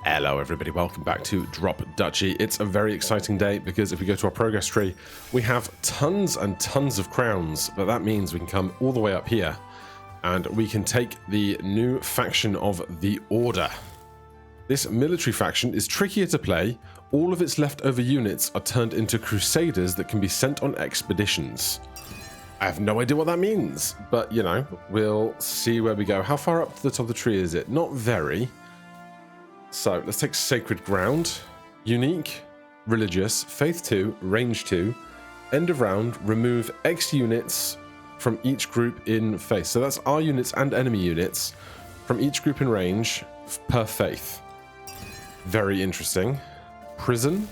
Hello everybody, welcome back to Drop Duchy. It's a very exciting day because if we go to our progress tree, we have tons and tons of crowns, but that means we can come all the way up here and we can take the new faction of the Order. This military faction is trickier to play. All of its leftover units are turned into Crusaders that can be sent on expeditions. I have no idea what that means, but you know, we'll see where we go. How far up to the top of the tree is it? Not very. So let's take Sacred Ground, Unique, Religious, Faith 2, Range 2, End of Round, remove X units from each group in Faith. So that's our units and enemy units from each group in range per Faith. Very interesting. Prison,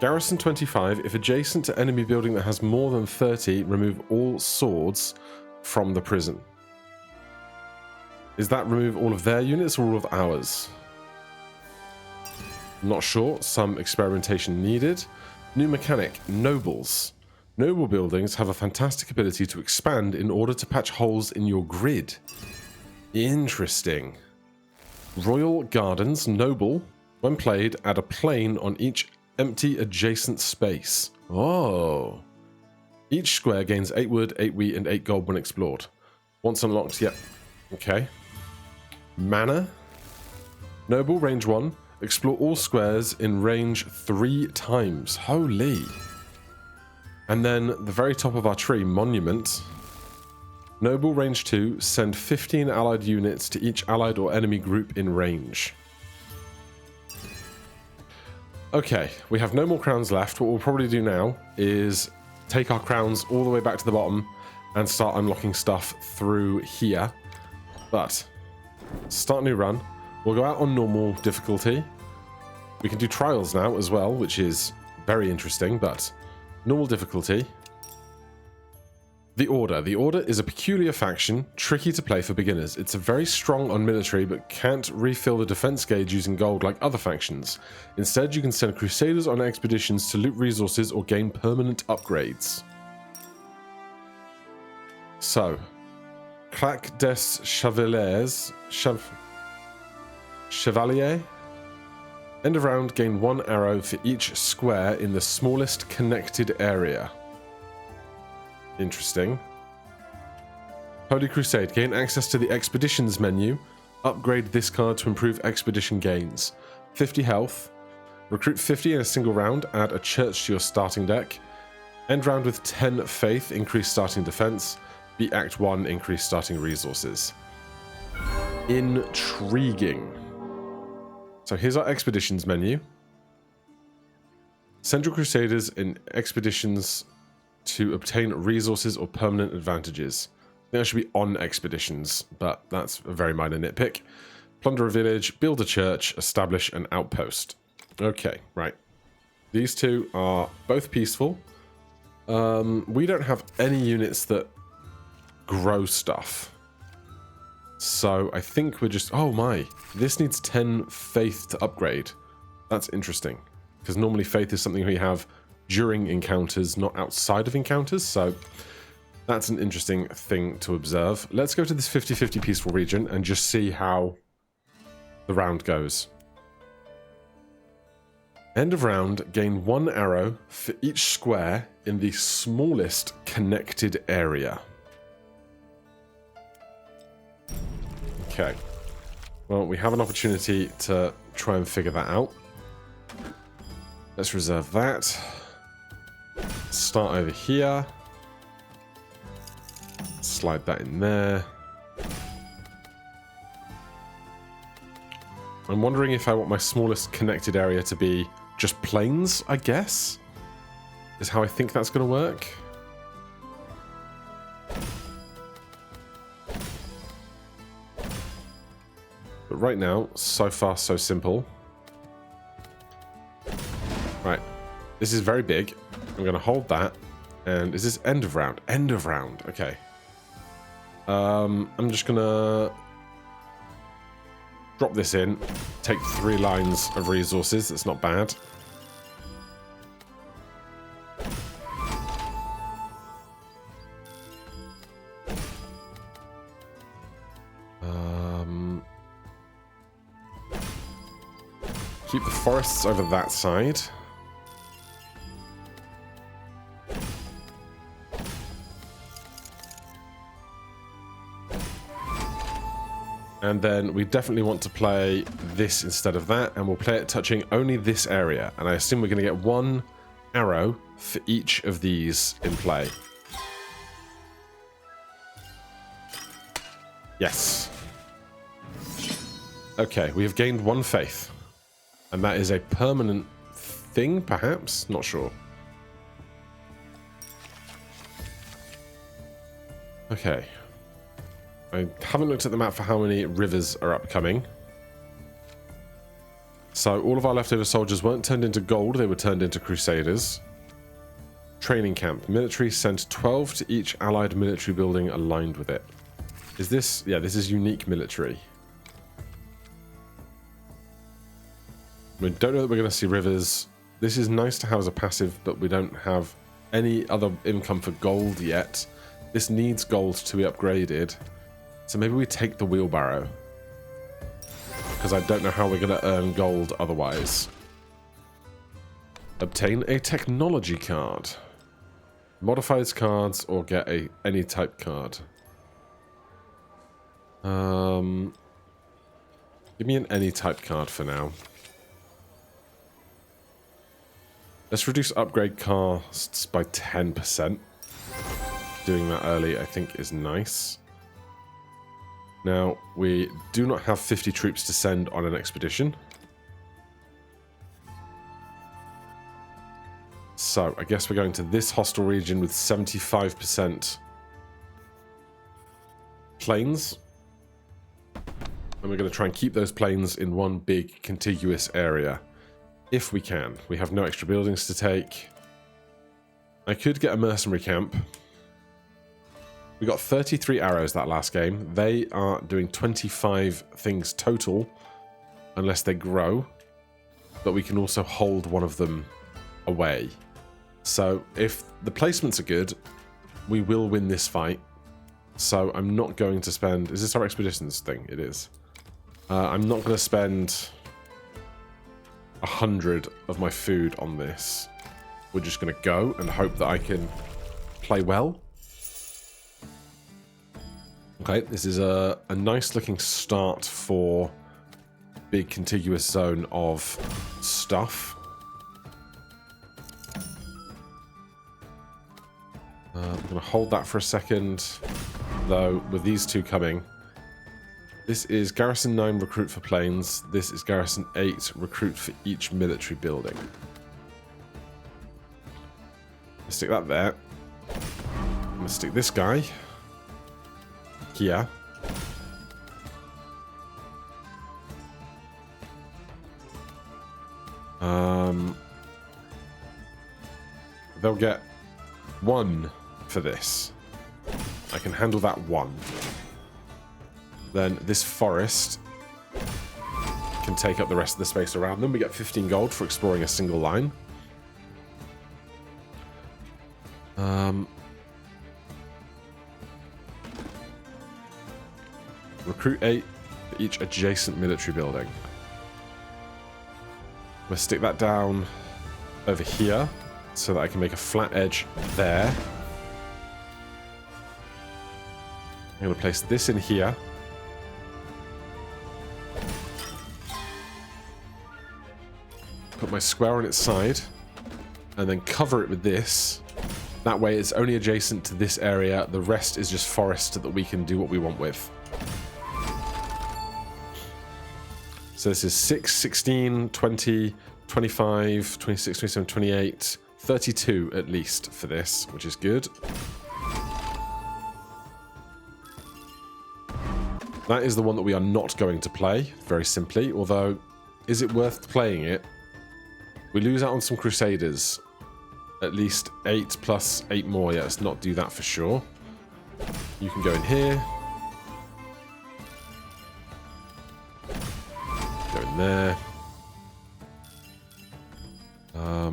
Garrison 25, if adjacent to enemy building that has more than 30, remove all swords from the prison. Is that remove all of their units or all of ours? Not sure, some experimentation needed. New mechanic, Nobles. Noble buildings have a fantastic ability to expand in order to patch holes in your grid. Interesting. Royal Gardens, Noble. When played, add a plane on each empty adjacent space. Oh. Each square gains 8 wood, 8 wheat, and 8 gold when explored. Once unlocked, yep. Okay. Manor. Noble, range 1. Explore all squares in range 3 times. Holy. And then the very top of our tree, Monument. Noble, range 2. Send 15 allied units to each allied or enemy group in range. Okay, we have no more crowns left. What we'll probably do now is take our crowns all the way back to the bottom and start unlocking stuff through here. But, start new run. We'll go out on normal difficulty. We can do trials now as well, which is very interesting, but normal difficulty. The Order. The Order is a peculiar faction, tricky to play for beginners. It's very strong on military, but can't refill the defense gauge using gold like other factions. Instead, you can send Crusaders on expeditions to loot resources or gain permanent upgrades. So, Claque des Chevaliers... Chevalier? End of round, gain 1 arrow for each square in the smallest connected area. Interesting. Holy Crusade, gain access to the Expeditions menu. Upgrade this card to improve expedition gains. 50 health. Recruit 50 in a single round, add a church to your starting deck. End round with 10 faith, increase starting defense. Beat Act 1, increase starting resources. Intriguing. So here's our Expeditions menu. Send your Crusaders in expeditions to obtain resources or permanent advantages. I think that should be on expeditions, but that's a very minor nitpick. Plunder a village, build a church, establish an outpost. Okay, right. These two are both peaceful. We don't have any units that grow stuff. So I think we're just... Oh my, this needs 10 faith to upgrade. That's interesting, because normally faith is something we have during encounters, not outside of encounters, so that's an interesting thing to observe. Let's go to this 50-50 peaceful region and just see how the round goes. End of round, gain 1 arrow for each square in the smallest connected area. Okay, well, we have an opportunity to try and figure that out. Let's reserve that. Start over here. Slide that in there. I'm wondering if I want my smallest connected area to be just plains, I guess, is how I think that's going to work. But right now, so far, so simple. Right. This is very big. I'm going to hold that. And is this end of round? End of round. Okay. I'm just going to drop this in. Take 3 lines of resources. That's not bad. Keep the forests over that side. And then we definitely want to play this instead of that, and we'll play it touching only this area. And I assume we're going to get one arrow for each of these in play. Yes. Okay, we have gained 1 faith. And that is a permanent thing, perhaps? Not sure. Okay. I haven't looked at the map for how many rivers are upcoming. So all of our leftover soldiers weren't turned into gold, they were turned into crusaders. Training camp. Military sent 12 to each allied military building aligned with it. Is this... yeah, this is unique military. We don't know that we're going to see rivers. This is nice to have as a passive, but we don't have any other income for gold yet. This needs gold to be upgraded. So maybe we take the wheelbarrow. Because I don't know how we're going to earn gold otherwise. Obtain a technology card. Modifies cards or get any type card. Give me an any type card for now. Let's reduce upgrade costs by 10%. Doing that early, I think, is nice. Now, we do not have 50 troops to send on an expedition. So, I guess we're going to this hostile region with 75% plains. And we're going to try and keep those plains in one big contiguous area. If we can. We have no extra buildings to take. I could get a mercenary camp. We got 33 arrows that last game. They are doing 25 things total, unless they grow. But we can also hold one of them away. So if the placements are good, we will win this fight. So I'm not going to spend... is this our expeditions thing? It is. I'm not going to spend 100 of my food on this. We're just going to go and hope that I can play well. Okay, this is a nice looking start for big contiguous zone of stuff. I'm going to hold that for a second, though, with these two coming. This is Garrison 9 recruit for planes. This is Garrison 8 recruit for each military building. Let's stick that there. I'm going to stick this guy here. They'll get 1 for this. I can handle that 1. Then this forest can take up the rest of the space around them. We get 15 gold for exploring a single line. Recruit 8 for each adjacent military building. We'll stick that down over here so that I can make a flat edge there. I'm going to place this in here. Put my square on its side and then cover it with this. That way it's only adjacent to this area. The rest is just forest that we can do what we want with. So this is 6, 16, 20, 25, 26, 27, 28, 32 at least for this, which is good. That is the one that we are not going to play, very simply. Although, is it worth playing it? We lose out on some Crusaders. At least 8 plus 8 more. Yeah, let's not do that for sure. You can go in here. Go in there.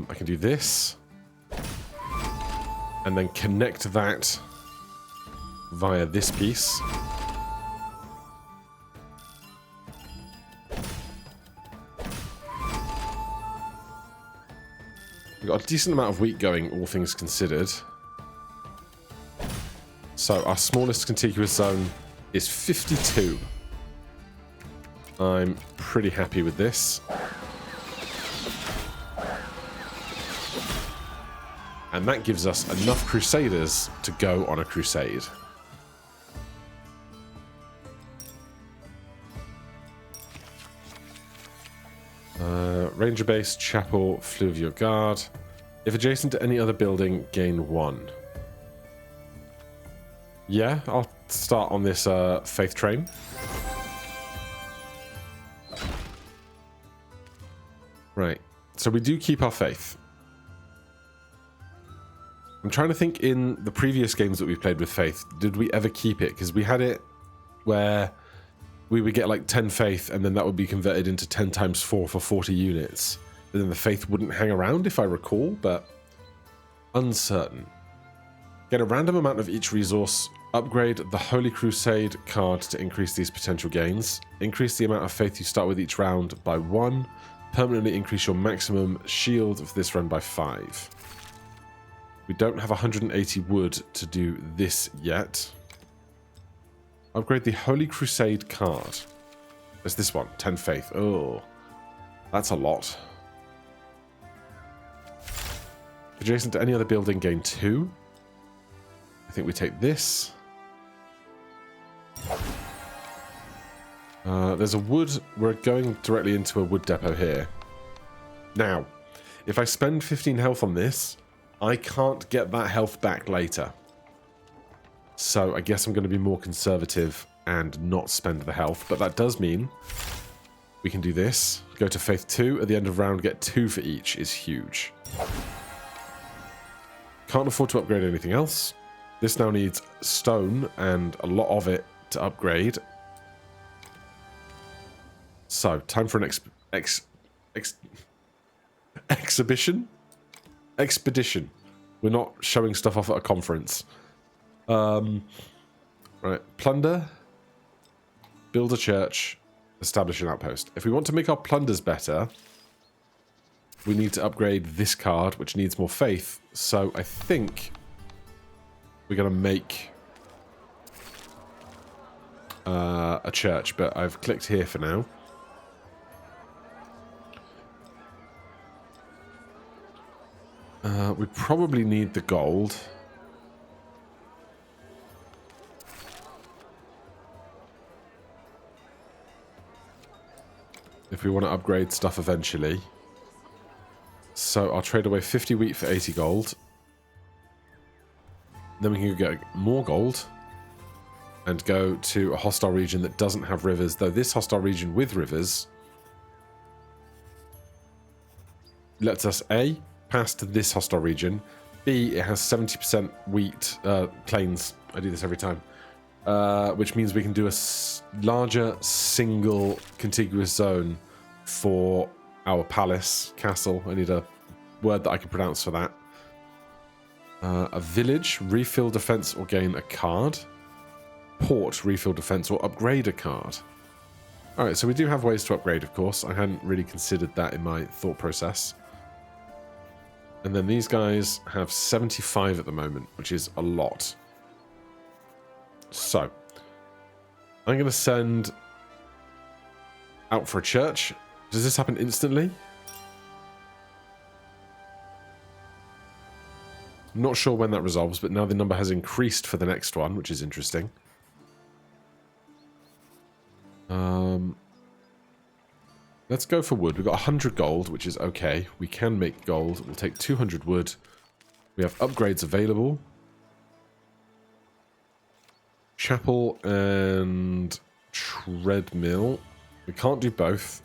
I can do this. And then connect that via this piece. We've got a decent amount of wheat going, all things considered. So our smallest contiguous zone is 52. I'm pretty happy with this. And that gives us enough Crusaders to go on a crusade. Ranger base, chapel, fluvial guard. If adjacent to any other building, gain 1. Yeah, I'll start on this faith train. Right, so we do keep our faith. I'm trying to think, in the previous games that we've played with faith, did we ever keep it? Because we had it where we would get like 10 faith and then that would be converted into 10 times 4 for 40 units. But then the faith wouldn't hang around, if I recall, but uncertain. Get a random amount of each resource. Upgrade the Holy Crusade card to increase these potential gains. Increase the amount of faith you start with each round by 1. Permanently increase your maximum shield for this run by 5. We don't have 180 wood to do this yet. Upgrade the Holy Crusade card. There's this one, 10 faith. Oh, that's a lot. Adjacent to any other building, gain 2. I think we take this. There's a wood. We're going directly into a wood depot here. Now, if I spend 15 health on this, I can't get that health back later. So I guess I'm going to be more conservative and not spend the health. But that does mean we can do this. Go to Faith 2. At the end of round, get 2 for each is huge. Can't afford to upgrade anything else. This now needs stone and a lot of it to upgrade. So, time for an exhibition? Expedition. We're not showing stuff off at a conference. Right. Plunder. Build a church. Establish an outpost. If we want to make our plunders better, we need to upgrade this card, which needs more faith. So I think we're going to make a church, but I've clicked here for now. We probably need the gold. If we want to upgrade stuff eventually. So I'll trade away 50 wheat for 80 gold. Then we can get more gold and go to a hostile region that doesn't have rivers, though this hostile region with rivers lets us A, pass to this hostile region, B, it has 70% wheat plains. I do this every time. Which means we can do a larger single contiguous zone for our palace, castle. I need a word that I can pronounce for that. A village, refill defense or gain a card. Port, refill defense or upgrade a card. Alright, so we do have ways to upgrade, of course. I hadn't really considered that in my thought process. And then these guys have 75 at the moment, which is a lot. So, I'm going to send out for a church. Does this happen instantly? I'm not sure when that resolves, but now the number has increased for the next one, which is interesting. Let's go for wood. We've got 100 gold, which is okay. We can make gold. We'll take 200 wood. We have upgrades available. Chapel and treadmill. We can't do both.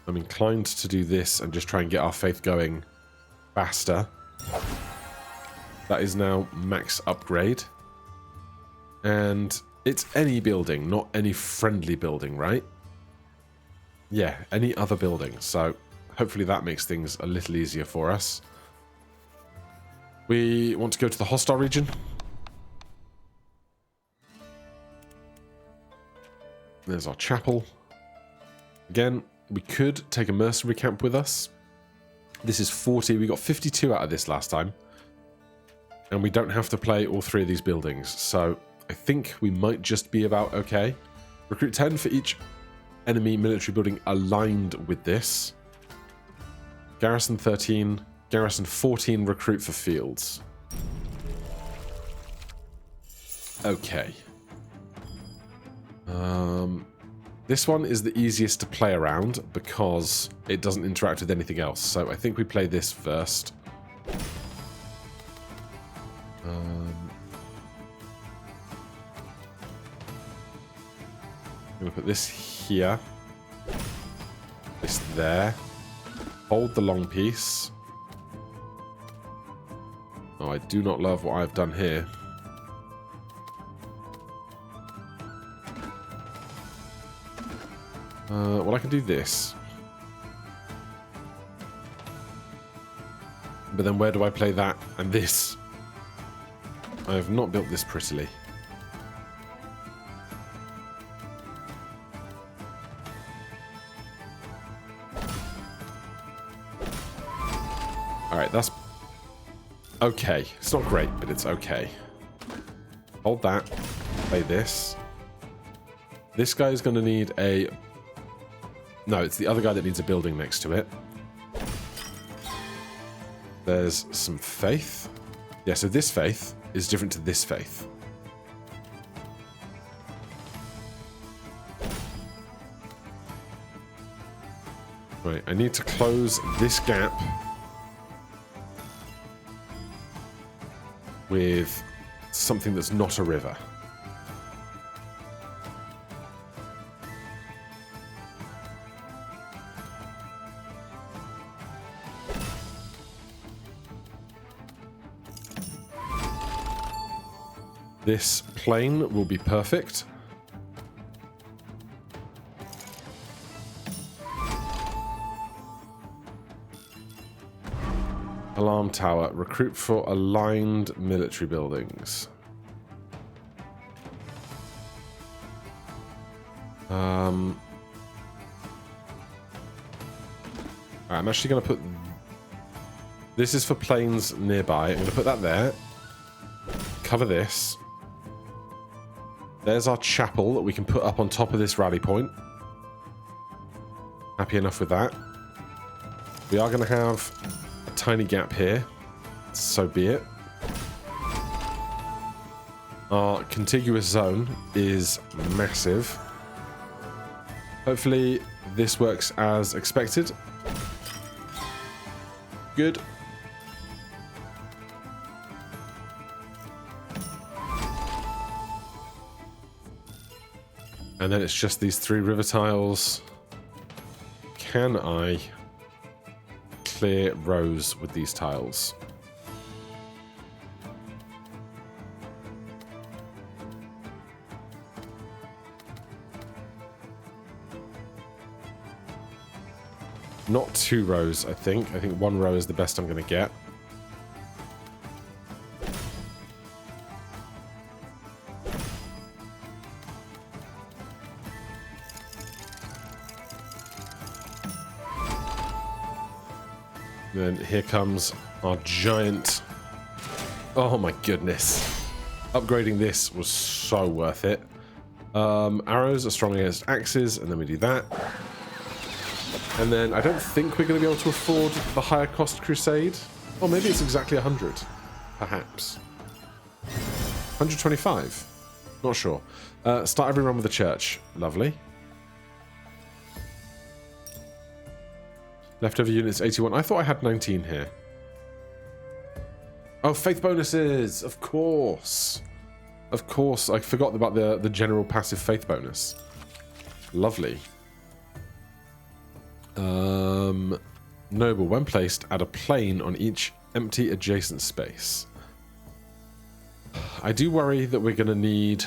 I'm inclined to do this and just try and get our faith going faster. That is now max upgrade. And it's any building, not any friendly building, right? Yeah, any other building. So hopefully that makes things a little easier for us. We want to go to the hostile region. There's our chapel. Again, we could take a mercenary camp with us. This is 40. We got 52 out of this last time. And we don't have to play all 3 of these buildings. So I think we might just be about okay. Recruit 10 for each enemy military building aligned with this. Garrison 13. Garrison 14 recruit for fields. Okay. This one is the easiest to play around because it doesn't interact with anything else. So I think we play this first. I'm going to put this here. This there. Hold the long piece. Oh, I do not love what I've done here. Well, I can do this. But then where do I play that and this? I have not built this prettily. Alright, that's okay. It's not great, but it's okay. Hold that. Play this. This guy is going to need a... No, it's the other guy that needs a building next to it. There's some faith. Yeah, so this faith is different to this faith. Right, I need to close this gap with something that's not a river. This plane will be perfect. Alarm tower. Recruit for aligned military buildings. Alright, I'm actually going to put... This is for planes nearby. I'm going to put that there. Cover this. There's our chapel that we can put up on top of this rally point. Happy enough with that. We are going to have a tiny gap here. So be it. Our contiguous zone is massive. Hopefully this works as expected. Good. And then it's just these 3 river tiles. Can I clear rows with these tiles? Not 2 rows, I think. I think 1 row is the best I'm going to get. Then here comes our giant... Oh my goodness. Upgrading this was so worth it. Arrows are strong against axes, and then we do that. And then I don't think we're going to be able to afford the higher cost Crusade. Or maybe it's exactly 100. Perhaps. 125? Not sure. Start every run with the church. Lovely. Leftover units 81. I thought I had 19 here. Oh, faith bonuses! Of course. Of course. I forgot about the general passive faith bonus. Lovely. Noble. When placed, add a plane on each empty adjacent space. I do worry that we're going to need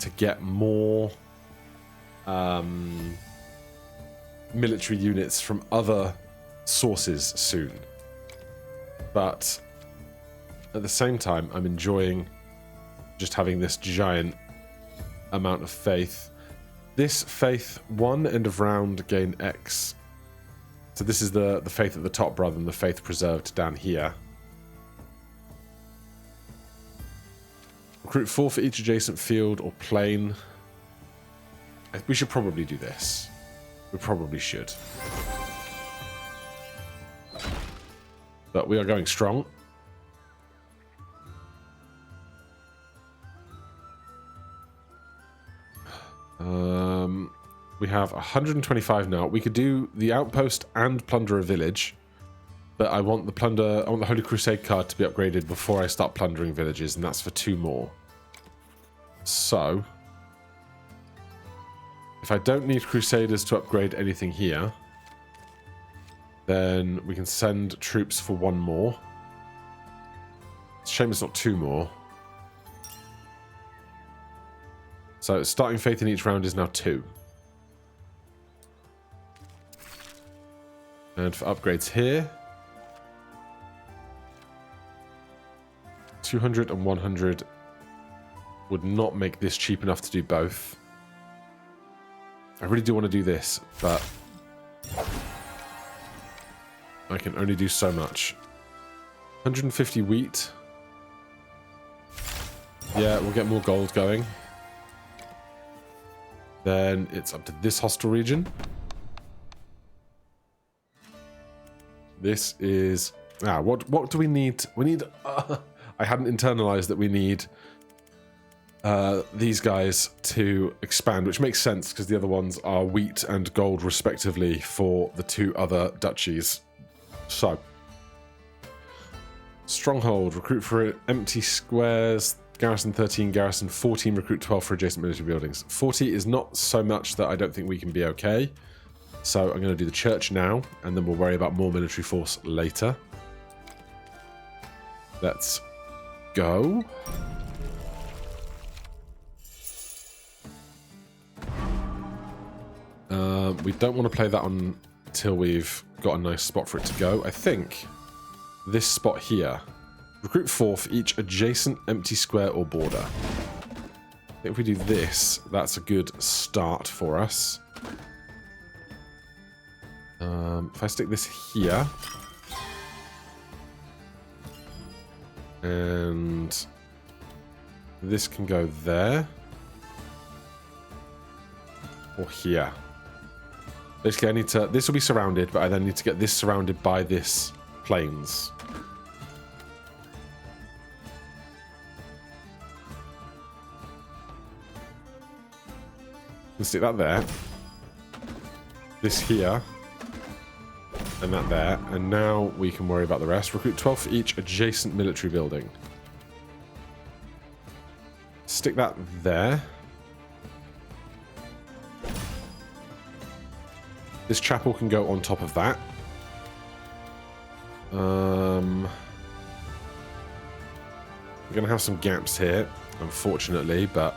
to get more military units from other sources soon. But at the same time, I'm enjoying just having this giant amount of faith. This faith, 1 end of round gain X So this is the faith at the top rather than the faith preserved down here. Recruit 4 for each adjacent field or plain. We should probably do this. We probably should. But we are going strong. We have 125 now. We could do the outpost and plunder a village. But I want the Holy Crusade card to be upgraded before I start plundering villages, and that's for 2 more. So, if I don't need Crusaders to upgrade anything here, then we can send troops for 1 more. It's a shame it's not 2 more. So, starting faith in each round is now 2. And for upgrades here, 200 and 100 would not make this cheap enough to do both. I really do want to do this, but I can only do so much. 150 wheat. Yeah, we'll get more gold going. Then it's up to this hostile region. This is... what do we need? We need... I hadn't internalized that we need these guys to expand, which makes sense because the other ones are wheat and gold respectively for the 2 other duchies. So, stronghold, recruit for empty squares, garrison 13, garrison 14, recruit 12 for adjacent military buildings. 40 is not so much that I don't think we can be okay. So I'm going to do the church now, and then we'll worry about more military force later. Let's go. We don't want to play that on until we've got a nice spot for it to go. I think this spot here. Recruit 4 for each adjacent empty square or border. If we do this, that's a good start for us. If I stick this here, and this can go there, or here. Basically, I need to... This will be surrounded, but I then need to get this surrounded by this plains. Let's stick that there. This here. And that there. And now we can worry about the rest. Recruit 12 for each adjacent military building. Stick that there. This chapel can go on top of that. We're going to have some gaps here, unfortunately, but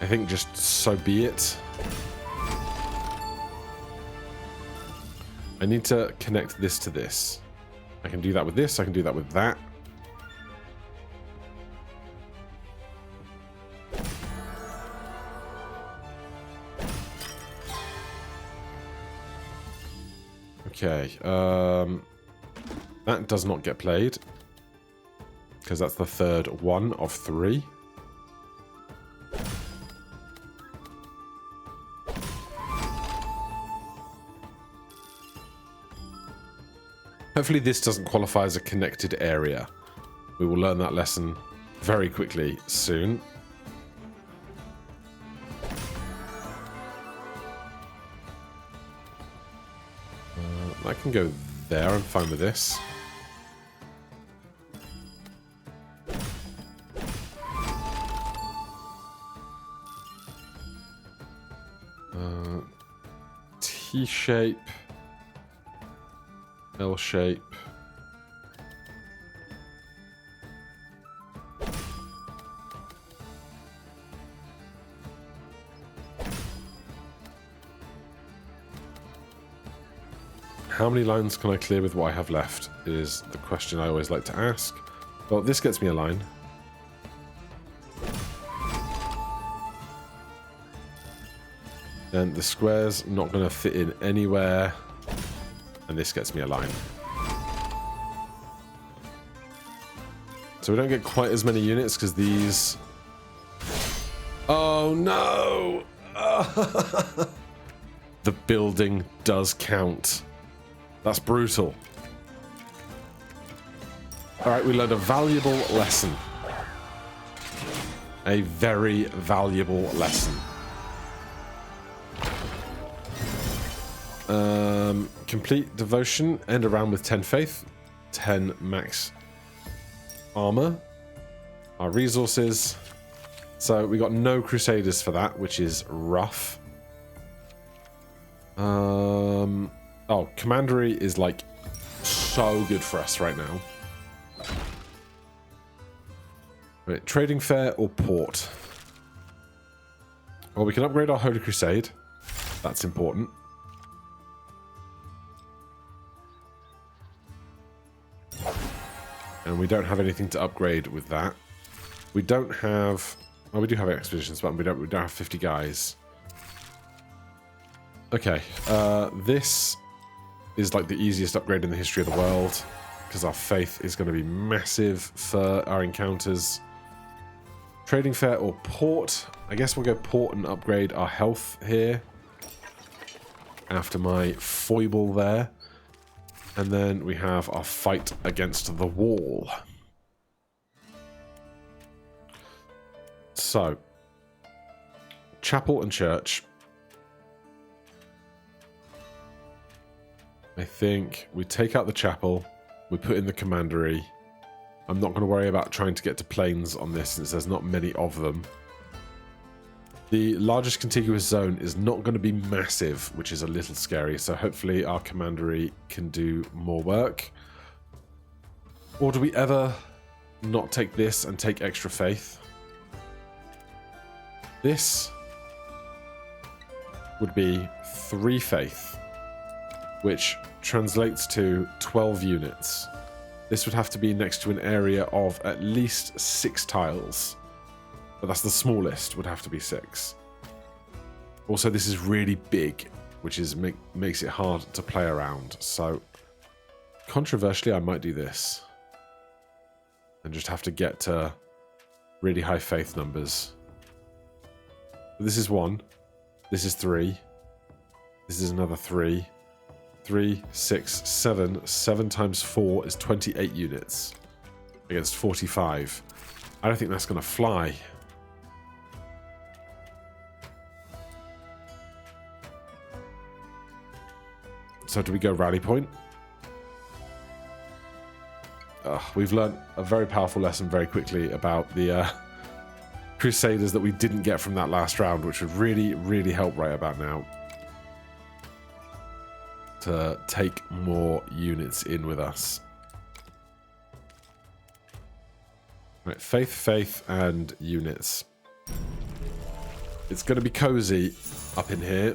I think just so be it. I need to connect this to this. I can do that with this, I can do that with that. Okay, that does not get played, because that's the third one of 3. Hopefully this doesn't qualify as a connected area. We will learn that lesson very quickly soon. I can go there, I'm fine with this. T-shape. L-shape. How many lines can I clear with what I have left is the question I always like to ask. Well, this gets me a line. And the square's not going to fit in anywhere. And this gets me a line. So we don't get quite as many units because these... Oh no! The building does count. That's brutal. Alright, we learned a valuable lesson. A very valuable lesson. Complete devotion. End a round with 10 faith. 10 max armor. Our resources. So we got no crusaders for that, which is rough. Oh, commandery is like so good for us right now. Right, trading fair or port? Well, we can upgrade our Holy Crusade. That's important. And we don't have anything to upgrade with that. We don't have... Oh, we do have expeditions, but we don't have 50 guys. Okay, this is like the easiest upgrade in the history of the world, because our faith is going to be massive for our encounters. Trading fair or port? I guess we'll go port and upgrade our health here after my foible there. And then we have our fight against the wall. So, chapel and church. I think we take out the chapel, we put in the commandery. I'm not going to worry about trying to get to plains on this since there's not many of them. The largest contiguous zone is not going to be massive, which is a little scary, so hopefully our commandery can do more work. Or do we ever not take this and take extra faith? This would be 3 faith, which translates to 12 units. This would have to be next to an area of at least 6 tiles. But that's the smallest, would have to be 6. Also, this is really big, which is makes it hard to play around. So, controversially, I might do this. And just have to get to really high faith numbers. This is 1. This is 3. This is another 3. 3, 6, 7. 7 times 4 is 28 units against 45. I don't think that's going to fly. So do we go rally point? We've learned a very powerful lesson very quickly about the Crusaders that we didn't get from that last round, which would really, really help right about now. To take more units in with us. Right, faith, faith, and units. It's going to be cozy up in here.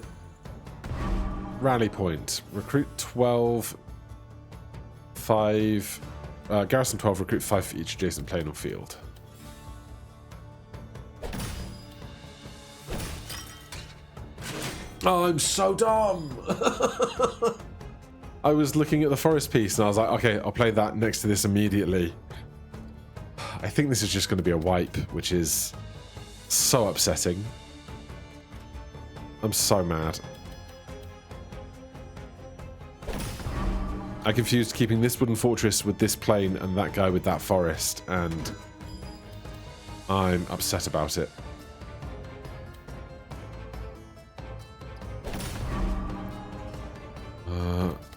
Rally point. Recruit 12. 5. Garrison 12. Recruit 5 for each adjacent plain or field. Oh, I'm so dumb! I was looking at the forest piece and I was like, okay, I'll play that next to this immediately. I think this is just going to be a wipe, which is so upsetting. I'm so mad. I confused keeping this wooden fortress with this plain and that guy with that forest, and I'm upset about it.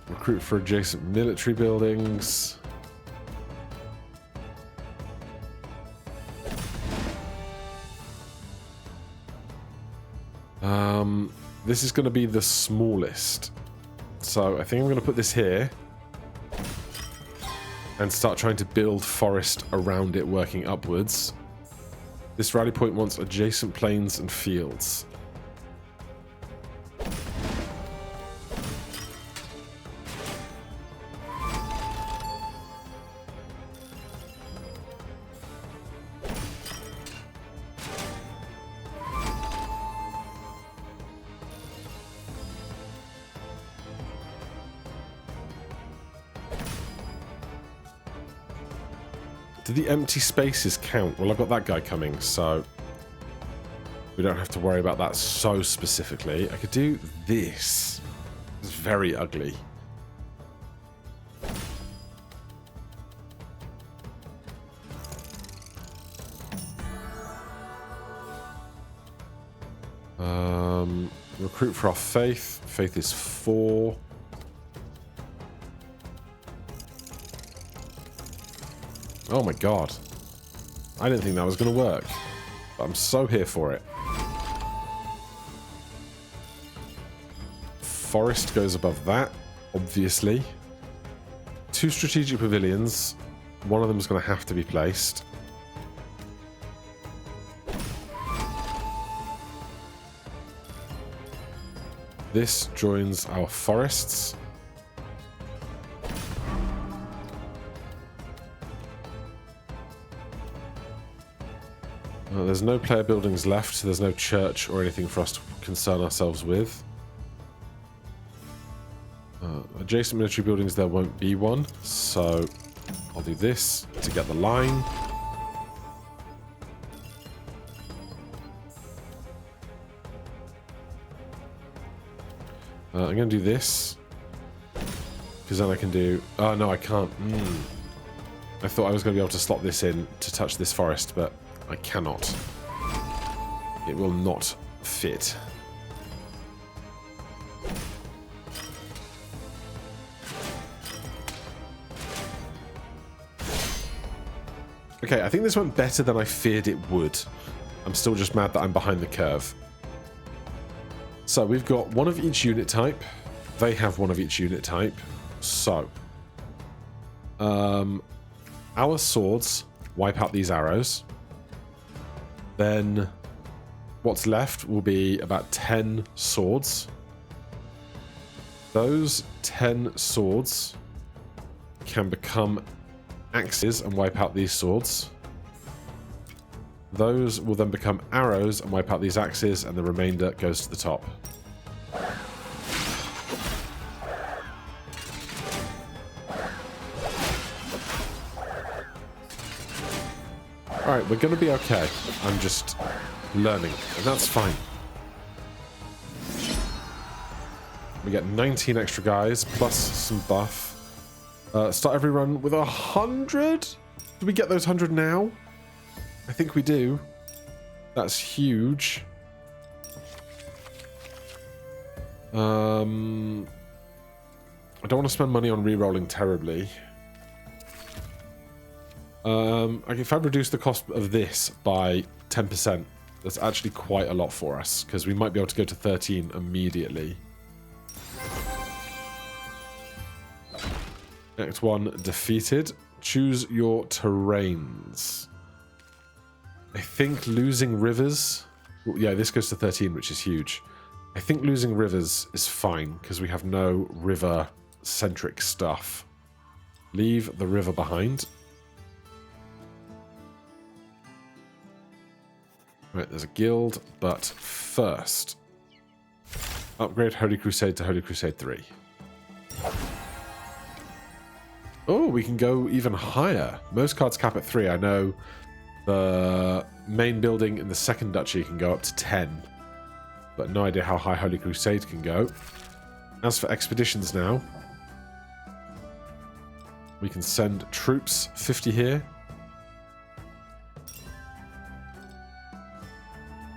Recruit for adjacent military buildings. This is going to be the smallest. So I think I'm going to put this here. And start trying to build forest around it, working upwards. This rally point wants adjacent plains and fields. Do the empty spaces count? Well, I've got that guy coming, so we don't have to worry about that so specifically. I could do this. It's very ugly. Recruit for our faith. Faith is 4. Oh my god. I didn't think that was going to work. But I'm so here for it. Forest goes above that, obviously. 2 strategic pavilions. One of them is going to have to be placed. This joins our forests. There's no player buildings left, so there's no church or anything for us to concern ourselves with. Adjacent military buildings, there won't be one, so I'll do this to get the line. I'm going to do this, because then I can do... Oh, no, I can't. I thought I was going to be able to slot this in to touch this forest, but I cannot. It will not fit. Okay, I think this went better than I feared it would. I'm still just mad that I'm behind the curve. So we've got one of each unit type. They have one of each unit type. So our swords wipe out these arrows. Then what's left will be about 10 swords. Those 10 swords can become axes and wipe out these swords. Those will then become arrows and wipe out these axes, and the remainder goes to the top. Alright, we're going to be okay. I'm just learning, and that's fine. We get 19 extra guys, plus some buff. Start every run with 100? Do we get those 100 now? I think we do. That's huge. I don't want to spend money on re-rolling terribly. If I reduce the cost of this by 10%, that's actually quite a lot for us, because we might be able to go to 13 immediately. Act 1 defeated. Choose your terrains. I think losing rivers... Yeah, this goes to 13, which is huge. I think losing rivers is fine, because we have no river-centric stuff. Leave the river behind. Right, there's a guild, but first... upgrade Holy Crusade to Holy Crusade 3. Oh, we can go even higher. Most cards cap at 3. I know the main building in the second duchy can go up to 10. But no idea how high Holy Crusade can go. As for expeditions now, we can send troops, 50 here.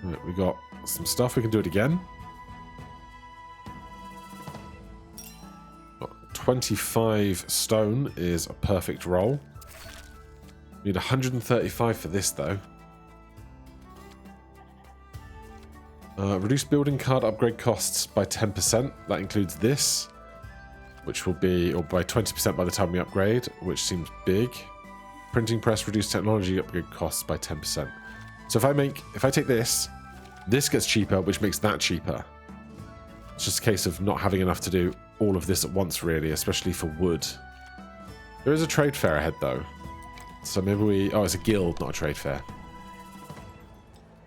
Right, we got some stuff. We can do it again. 25 stone is a perfect roll. Need 135 for this, though. Reduce building card upgrade costs by 10%. That includes this, which will be, or by 20% by the time we upgrade, which seems big. Printing press, reduce technology upgrade costs by 10%. So if I take this, this gets cheaper, which makes that cheaper. It's just a case of not having enough to do all of this at once, really, especially for wood. There is a trade fair ahead, though. So maybe we... Oh, it's a guild, not a trade fair.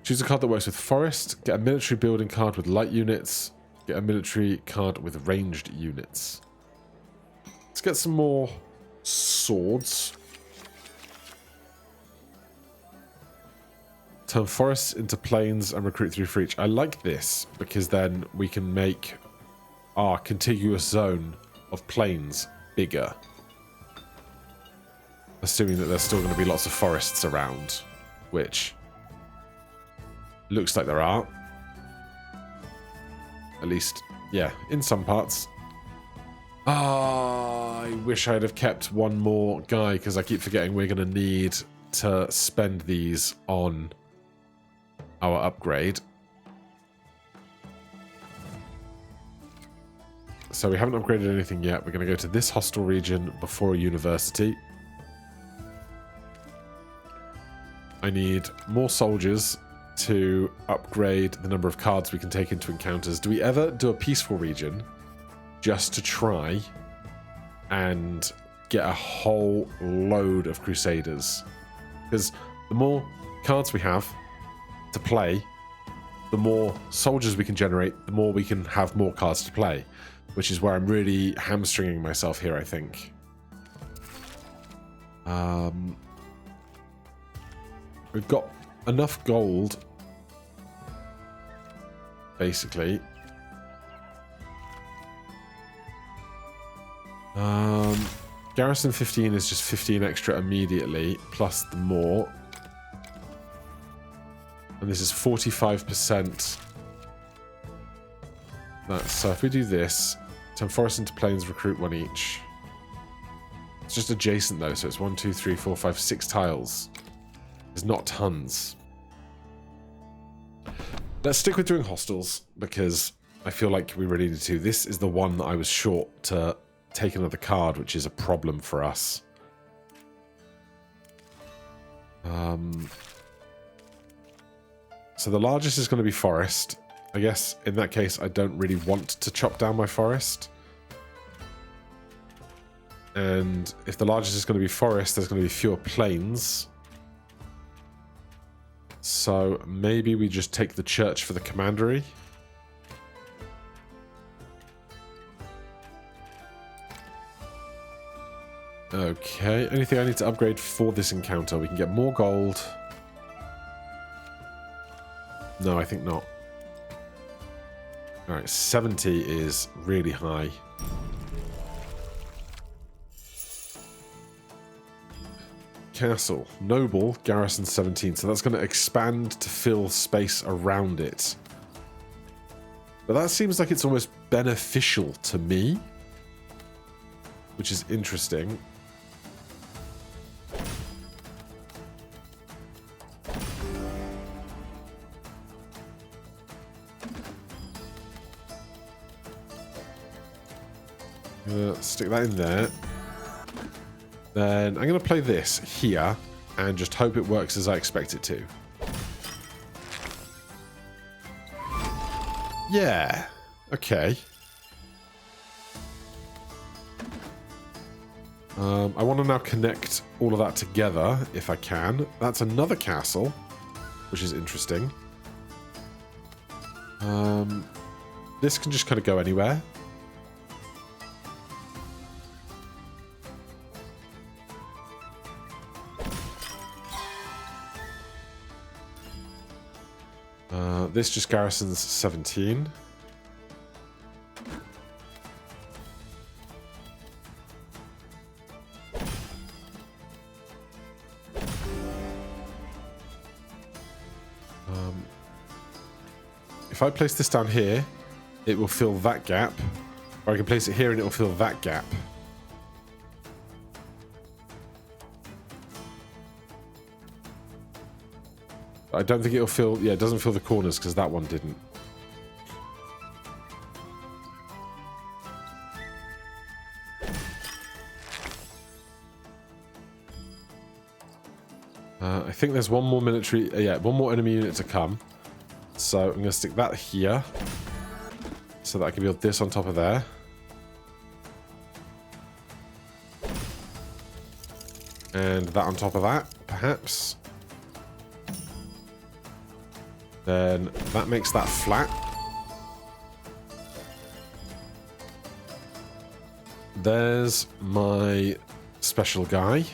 Choose a card that works with forest. Get a military building card with light units. Get a military card with ranged units. Let's get some more swords. Turn forests into plains and recruit 3 for each. I like this because then we can make our contiguous zone of plains bigger. Assuming that there's still going to be lots of forests around, which looks like there are. At least, yeah, in some parts. I wish I'd have kept one more guy because I keep forgetting we're going to need to spend these on our upgrade. So we haven't upgraded anything yet. We're going to go to this hostile region before a university. I need more soldiers to upgrade the number of cards we can take into encounters. Do we ever do a peaceful region just to try and get a whole load of Crusaders? Because the more cards we have to play, the more soldiers we can generate, the more we can have more cards to play, which is where I'm really hamstringing myself here, I think. We've got enough gold, basically. Garrison 15 is just 15 extra immediately, plus the more. And this is 45%. So if we do this, turn forests into plains, recruit 1 each. It's just adjacent though, so it's 1, 2, 3, 4, 5, 6 tiles. There's not tons. Let's stick with doing hostels, because I feel like we really need to. This is the one that I was short to take another card, which is a problem for us. So the largest is going to be forest. I guess in that case, I don't really want to chop down my forest. And if the largest is going to be forest, there's going to be fewer plains. So maybe we just take the church for the commandery. Okay, anything I need to upgrade for this encounter? We can get more gold. No, I think not. Alright, 70 is really high. Castle. Noble, garrison 17. So that's going to expand to fill space around it. But that seems like it's almost beneficial to me, which is interesting. Stick that in there. Then I'm going to play this here and just hope it works as I expect it to. Yeah. Okay. I want to now connect all of that together if I can. That's another castle, which is interesting. This can just kind of go anywhere. This just garrisons 17. If I place this down here, it will fill that gap. Or I can place it here and it will fill that gap. I don't think it'll fill... Yeah, it doesn't fill the corners because that one didn't. I think there's one more military... yeah, one more enemy unit to come. So I'm going to stick that here. So that I can build this on top of there. And that on top of that, perhaps. Then that makes that flat. There's my special guy.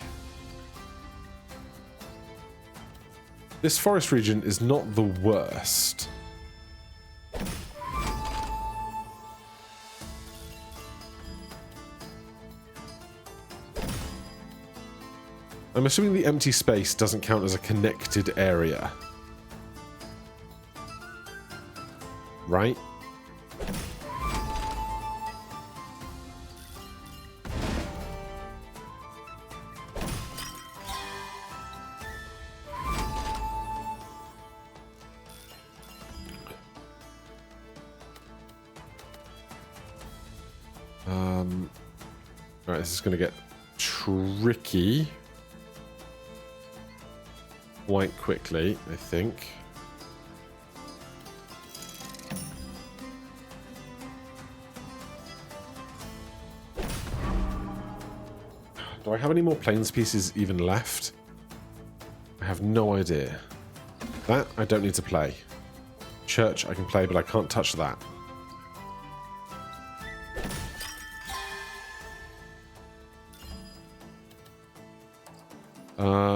This forest region is not the worst. I'm assuming the empty space doesn't count as a connected area. Right? Right, this is going to get tricky quite quickly, I think. Do I have any more plains pieces even left? I have no idea. That I don't need to play. Church I can play, but I can't touch that.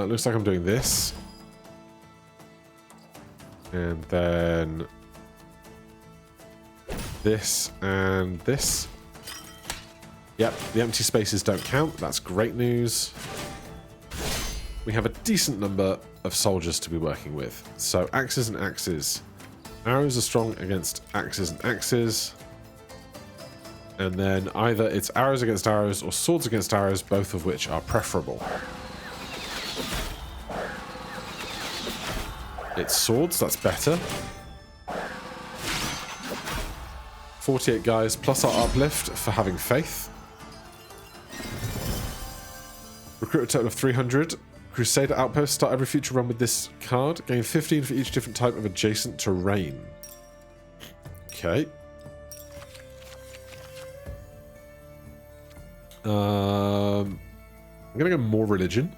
Looks like I'm doing this. And then this and this. Yep, the empty spaces don't count. That's great news. We have a decent number of soldiers to be working with. So axes and axes. Arrows are strong against axes and axes. And then either it's arrows against arrows or swords against arrows, both of which are preferable. It's swords, that's better. 48 guys plus our uplift for having faith. Recruit a total of 300. Crusader outposts start every future run with this card. Gain 15 for each different type of adjacent terrain. Okay. I'm going to go more religion.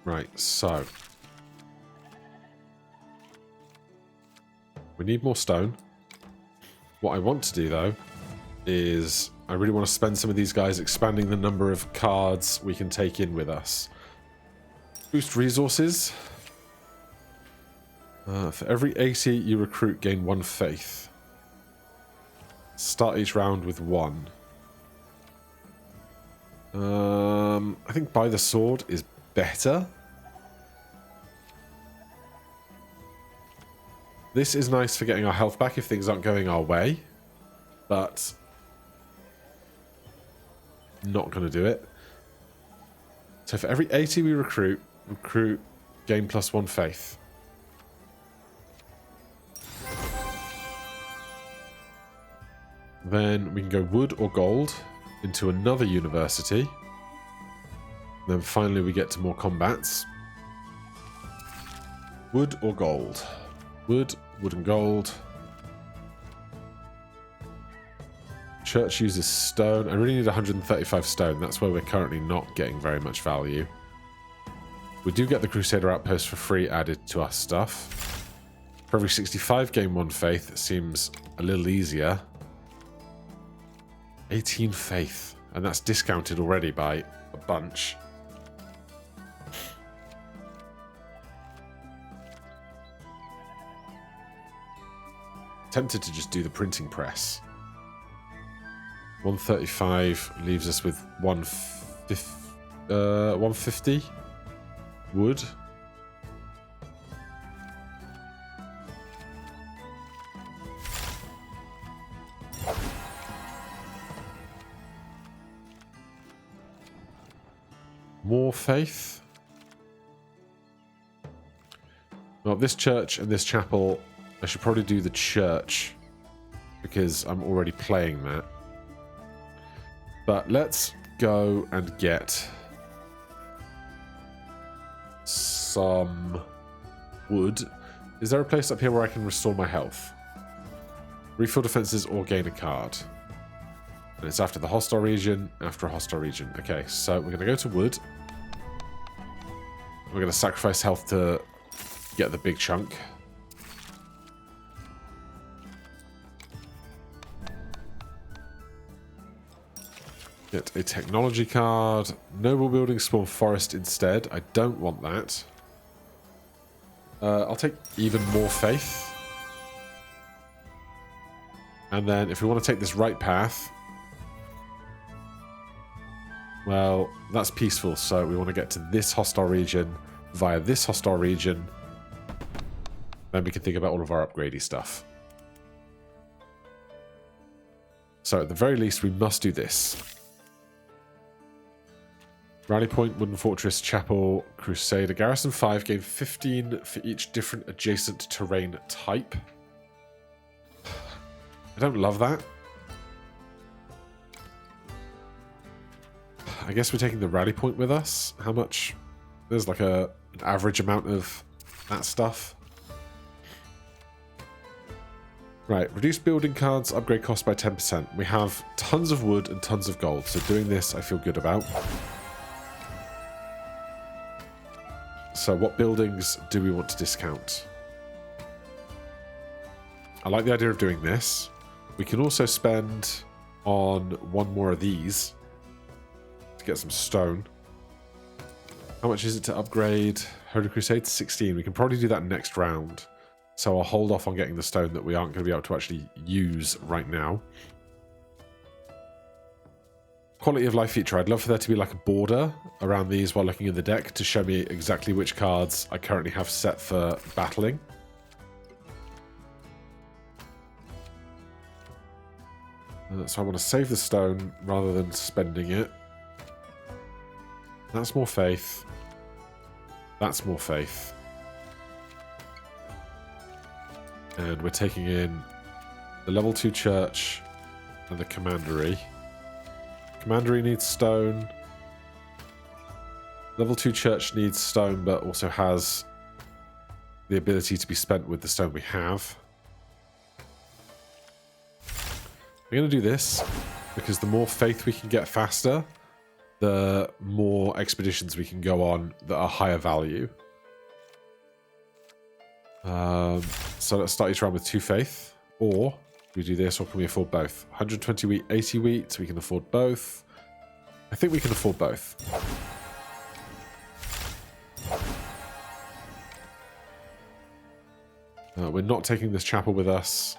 Right, so we need more stone. What I want to do, though, is I really want to spend some of these guys expanding the number of cards we can take in with us. Boost resources. For every 80 you recruit, gain 1 faith. Start each round with 1. I think buy the sword is better. This is nice for getting our health back if things aren't going our way, but not going to do it. So for every 80 we recruit, gain +1 faith. Then we can go wood or gold into another university. Then finally we get to more combats. Wood or gold? Wood, wood and gold. Church uses stone. I really need 135 stone. That's where we're currently not getting very much value. We do get the Crusader outpost for free added to our stuff. For every 65 gain 1 faith. It seems a little easier. 18 faith. And that's discounted already by a bunch. Tempted to just do the printing press. 135 leaves us with 150 wood. More faith. Well, this church and this chapel, I should probably do the church because I'm already playing that. But let's go and get some wood. Is there a place up here where I can restore my health? Refill defenses or gain a card. And it's after the hostile region, after a hostile region. Okay, so we're going to go to wood. We're going to sacrifice health to get the big chunk. Get a technology card. Noble building spawn forest instead. I don't want that. I'll take even more faith. And then if we want to take this right path, well, that's peaceful. So we want to get to this hostile region via this hostile region. Then we can think about all of our upgradey stuff. So at the very least, we must do this. Rally Point, Wooden Fortress, Chapel, Crusade. Garrison 5 gave 15 for each different adjacent terrain type. I don't love that. I guess we're taking the Rally Point with us. How much? There's like an average amount of that stuff. Right, reduce building cards, upgrade cost by 10%. We have tons of wood and tons of gold, so doing this I feel good about. So what buildings do we want to discount? I like the idea of doing this. We can also spend on one more of these to get some stone. How much is it to upgrade Holy Crusade? 16. We can probably do that next round. So I'll hold off on getting the stone that we aren't going to be able to actually use right now. Quality of life feature. I'd love for there to be like a border around these while looking in the deck to show me exactly which cards I currently have set for battling. So I want to save the stone rather than spending it. That's more faith. That's more faith. And we're taking in the level 2 church and the commandery. Commandery needs stone. Level 2 church needs stone, but also has the ability to be spent with the stone we have. I'm going to do this because the more faith we can get faster, the more expeditions we can go on that are higher value. So let's start each round with 2 faith. Or we do this, or can we afford both? 120 wheat, 80 wheat, so we can afford both. I think we can afford both. We're not taking this chapel with us.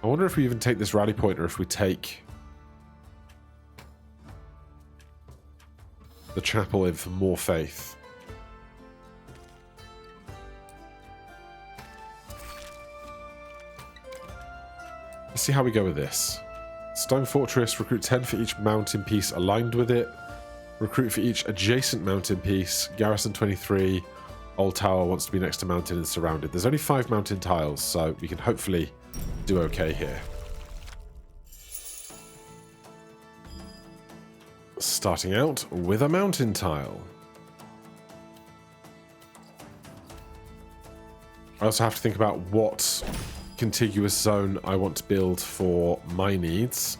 I wonder if we even take this rally point or if we take the chapel in for more faith. Let's see how we go with this. Stone Fortress, recruit 10 for each mountain piece aligned with it. Recruit for each adjacent mountain piece. Garrison 23. Old Tower wants to be next to mountain and surrounded. There's only 5 mountain tiles, so we can hopefully do okay here. Starting out with a mountain tile. I also have to think about what contiguous zone I want to build for my needs.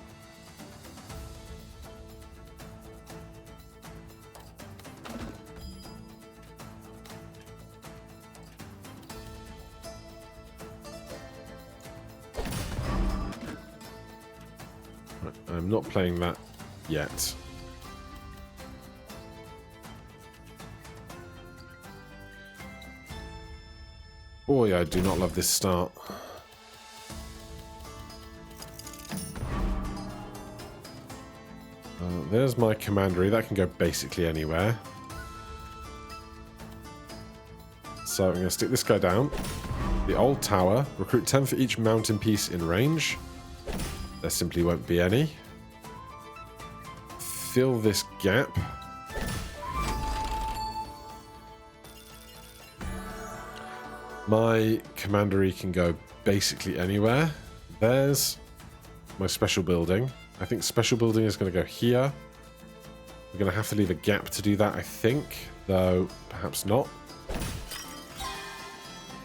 I'm not playing that yet. Boy, I do not love this start. There's my commandery. That can go basically anywhere. So I'm going to stick this guy down. The old tower. Recruit 10 for each mountain piece in range. There simply won't be any. Fill this gap. My commandery can go basically anywhere. There's my special building. I think special building is going to go here. We're going to have to leave a gap to do that, I think. Though, perhaps not.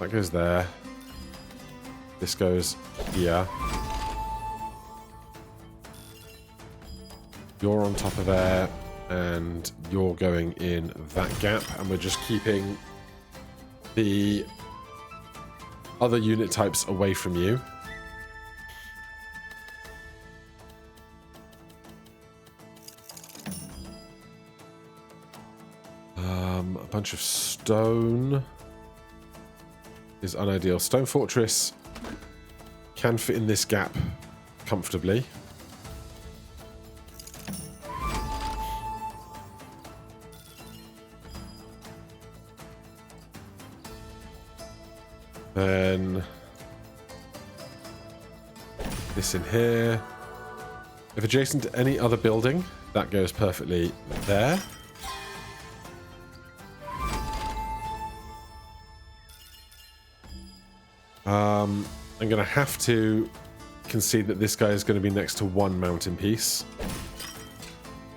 That goes there. This goes here. You're on top of there. And you're going in that gap. And we're just keeping the other unit types away from you. A bunch of stone is unideal. Stone fortress can fit in this gap comfortably. Then this in here. If adjacent to any other building, that goes perfectly there. I'm going to have to concede that this guy is going to be next to one mountain piece,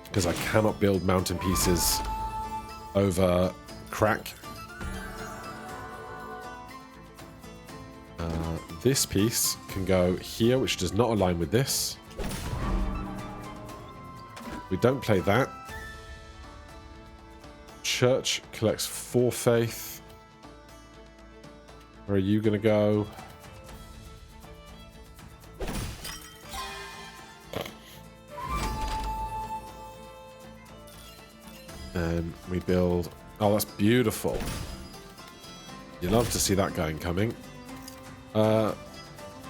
because I cannot build mountain pieces over crack. This piece can go here, which does not align with this. We don't play that. Church collects 4 faith. Where are you going to go? And we build... Oh, that's beautiful. You love to see that guy incoming.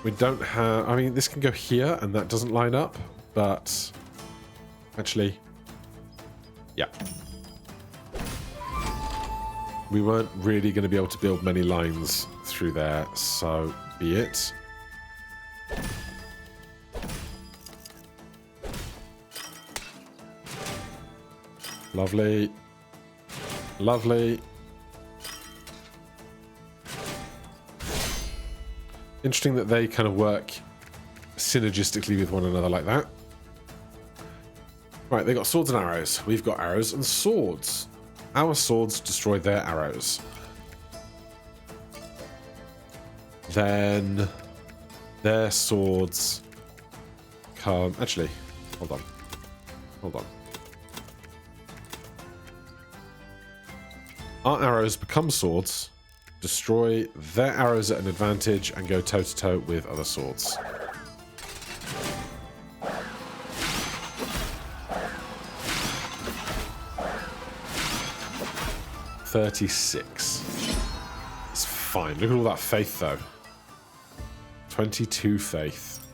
We don't have... I mean, this can go here, and that doesn't line up, but... Actually... Yeah. We weren't really going to be able to build many lines through there, so be it. Lovely. Lovely. Interesting that they kind of work synergistically with one another like that. Right, they got swords and arrows. We've got arrows and swords. Our swords destroy their arrows. Then their swords come... Actually, hold on. Hold on. Our arrows become swords, destroy their arrows at an advantage, and go toe-to-toe with other swords. $36. It's fine. Look at all that faith, though. 22 faith.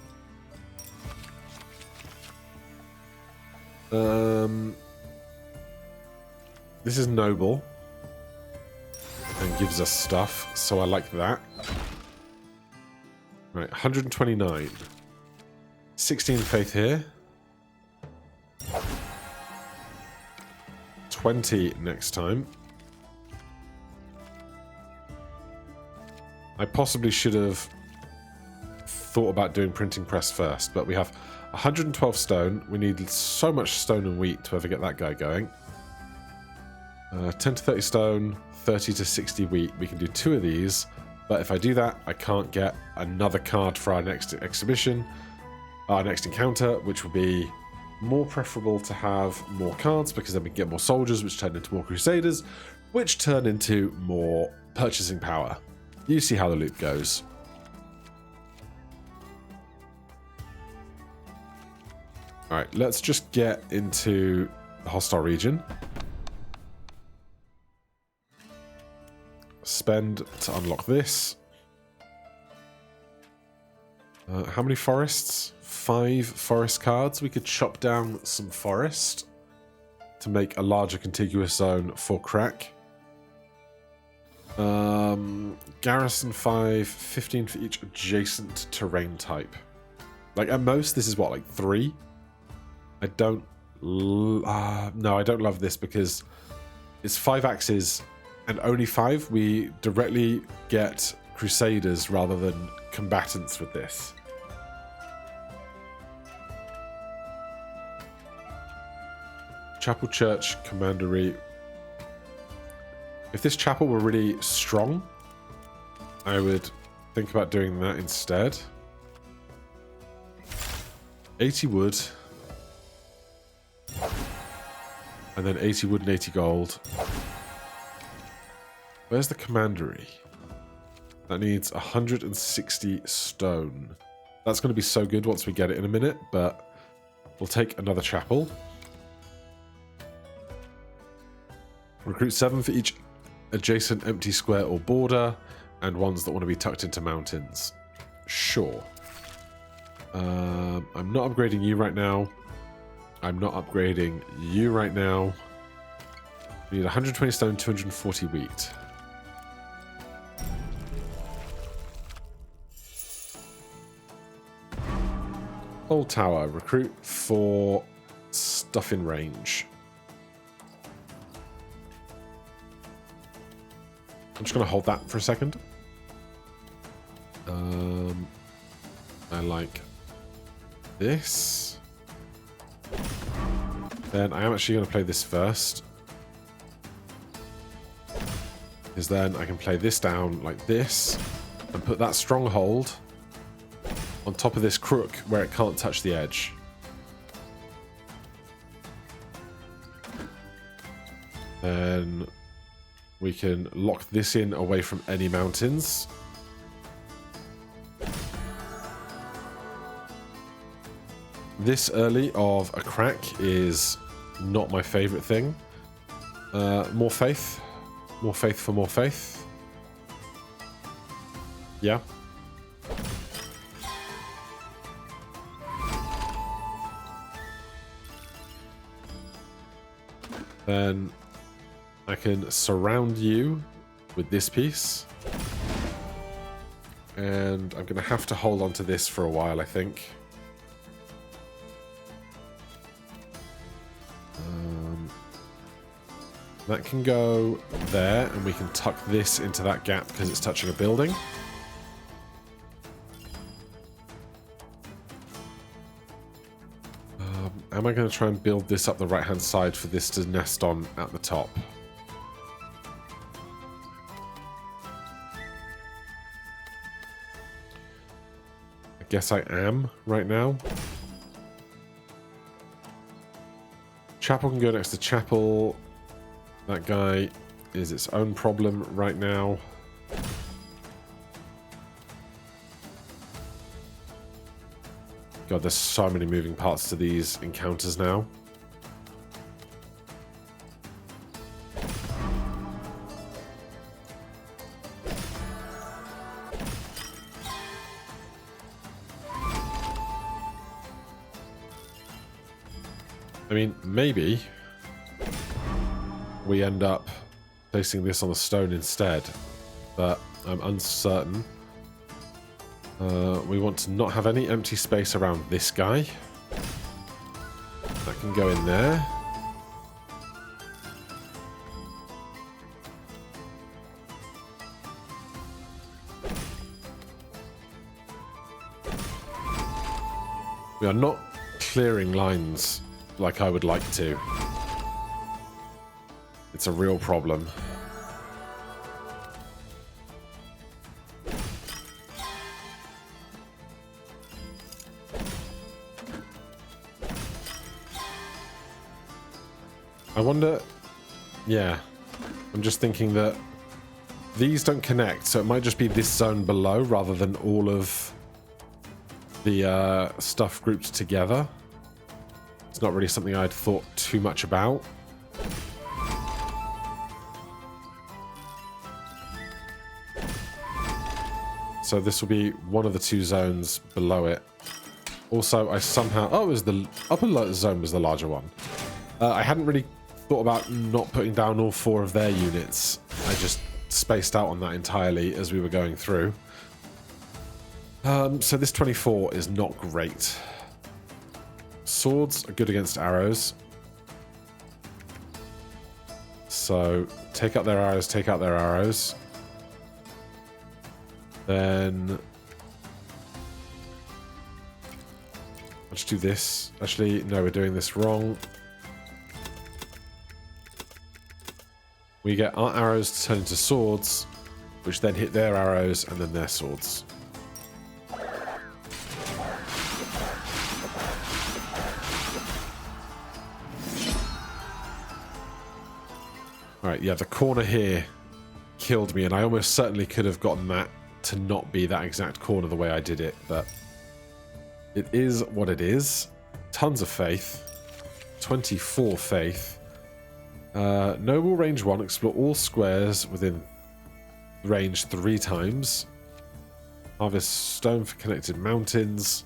This is noble. And gives us stuff, so I like that. Right, 129. 16 faith here. 20 next time. I possibly should have thought about doing printing press first, but we have 112 stone. We need so much stone and wheat to ever get that guy going. 10 to 30 stone, 30 to 60 wheat. We can do 2 of these, but if I do that, I can't get another card for our next exhibition, our next encounter, which would be more preferable to have more cards, because then we can get more soldiers, which turn into more crusaders, which turn into more purchasing power. You see how the loop goes. Alright, let's just get into the hostile region. Spend to unlock this. How many forests? 5 forest cards. We could chop down some forest to make a larger contiguous zone for crack. Garrison 5, 15 for each adjacent terrain type. Like at most, this is what, like 3? I don't... no, I don't love this because it's 5 axes and only 5. We directly get crusaders rather than combatants with this. Chapel, church, commandery. If this chapel were really strong, I would think about doing that instead. 80 wood. And then 80 wood and 80 gold. Where's the commandery? That needs 160 stone. That's going to be so good once we get it in a minute, but we'll take another chapel. Recruit 7 for each adjacent empty square or border, and ones that want to be tucked into mountains. Sure. I'm not upgrading you right now. I'm not upgrading you right now. We need 120 stone, 240 wheat. Old tower. Recruit for stuff in range. I'm just going to hold that for a second. I like this. Then I am actually going to play this first. Because then I can play this down like this and put that stronghold on top of this crook where it can't touch the edge. Then we can lock this in away from any mountains. This early of a crack is not my favorite thing. More faith. More faith for more faith. Yeah. Then I can surround you with this piece. And I'm going to have to hold on to this for a while, I think. That can go there, and we can tuck this into that gap because it's touching a building. Am I going to try and build this up the right-hand side for this to nest on at the top? I guess I am right now. Chapel can go next to chapel. That guy is its own problem right now. God, there's so many moving parts to these encounters now. I mean, maybe we end up placing this on the stone instead, but I'm uncertain. We want to not have any empty space around this guy. That can go in there. We are not clearing lines like I would like to. It's a real problem. I wonder... Yeah. I'm just thinking that these don't connect, so it might just be this zone below rather than all of the stuff grouped together. It's not really something I'd thought too much about. So this will be one of the two zones below it. Also, I somehow... Oh, it was the upper zone was the larger one. I hadn't really thought about not putting down all 4 of their units. I just spaced out on that entirely as we were going through. So this 24 is not great. Swords are good against arrows. So take out their arrows, take out their arrows. Then let's do this. Actually, no, we're doing this wrong. We get our arrows to turn into swords, which then hit their arrows and then their swords. Alright, yeah, the corner here killed me, and I almost certainly could have gotten that to not be that exact corner the way I did it, but it is what it is. Tons of faith. 24 faith. Noble range 1. Explore all squares within range 3 times. Harvest stone for connected mountains.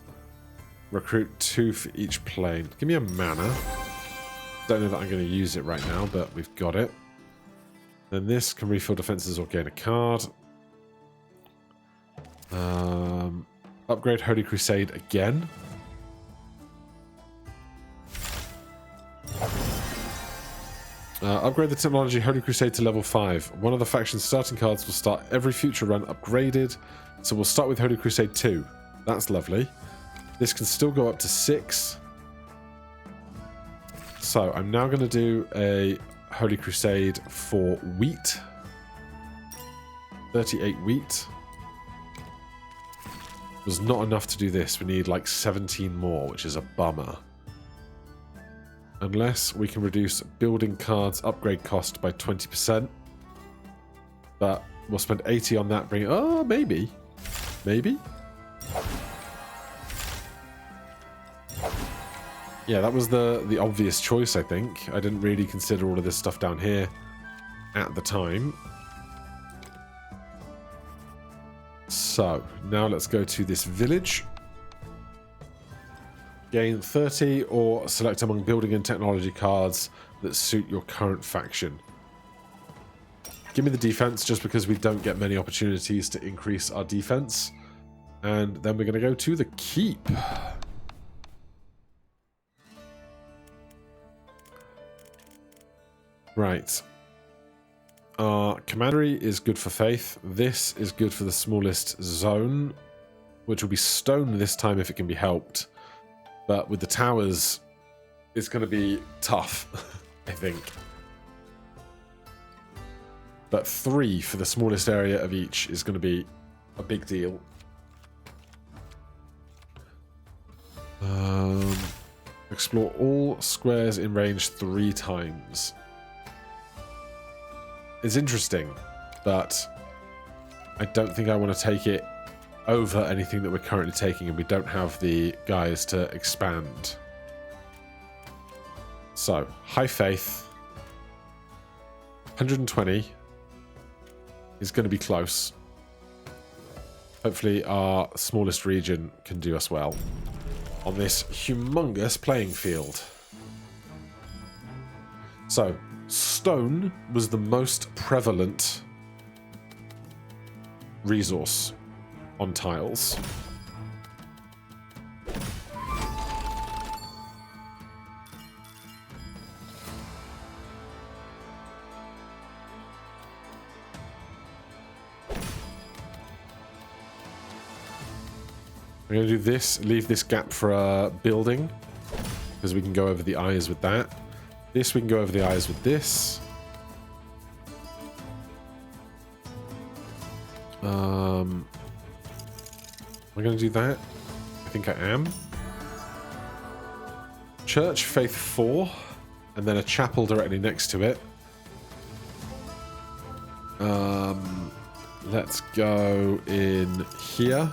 Recruit 2 for each plane. Give me a mana. Don't know that I'm going to use it right now, but we've got it. Then this can refill defenses or gain a card. Upgrade Holy Crusade again. Upgrade the technology Holy Crusade to level 5. One of the faction's starting cards will start every future run upgraded. So we'll start with Holy Crusade 2. That's lovely. This can still go up to 6. So I'm now going to do a Holy Crusade for wheat. 38 wheat. Was not enough to do this. We need like 17 more, which is a bummer. Unless we can reduce building cards upgrade cost by 20%. But we'll spend 80 on that. Oh, maybe. Maybe? Yeah, that was the obvious choice, I think. I didn't really consider all of this stuff down here at the time. So, now let's go to this village. Gain 30 or select among building and technology cards that suit your current faction. Give me the defense just because we don't get many opportunities to increase our defense. And then we're going to go to the keep. Right. Our commandery is good for faith. This is good for the smallest zone, which will be stone this time if it can be helped. But with the towers, it's going to be tough, I think. But 3 for the smallest area of each is going to be a big deal. Explore all squares in range 3 times. It's interesting, but I don't think I want to take it over anything that we're currently taking, and we don't have the guys to expand. So, high faith. 120 is going to be close. Hopefully our smallest region can do us well on this humongous playing field. So, stone was the most prevalent resource on tiles. I'm going to do this, leave this gap for a building, because we can go over the eyes with that. This we can go over the eyes with this. Am I going to do that? I think I am. Church, Faith 4, and then a chapel directly next to it. Let's go in here.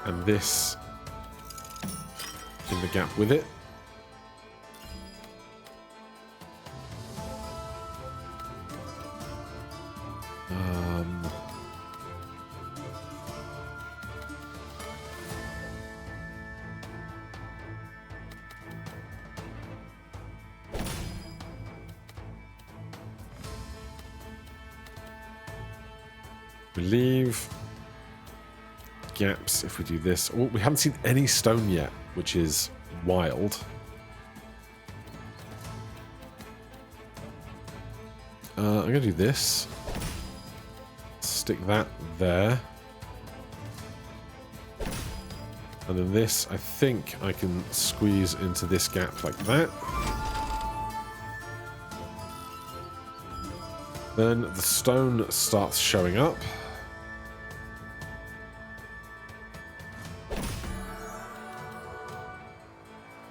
And this in the gap with it. We leave gaps if we do this. Oh, we haven't seen any stone yet, which is wild. I'm going to do this. Stick that there. And then this, I think I can squeeze into this gap like that. Then the stone starts showing up.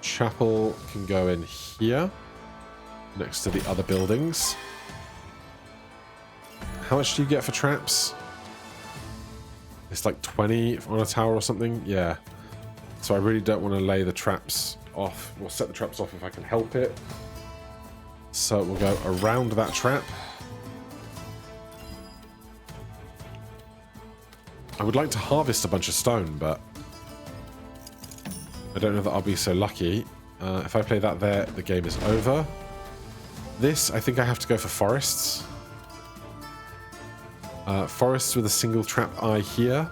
Chapel can go in here, next to the other buildings. How much do you get for traps? It's like 20 on a tower or something. Yeah. So I really don't want to lay the traps off. We'll set the traps off if I can help it. So we'll go around that trap. I would like to harvest a bunch of stone, but I don't know that I'll be so lucky. If I play that there, the game is over. This, I think I have to go for forests. Forests with a single trap eye here.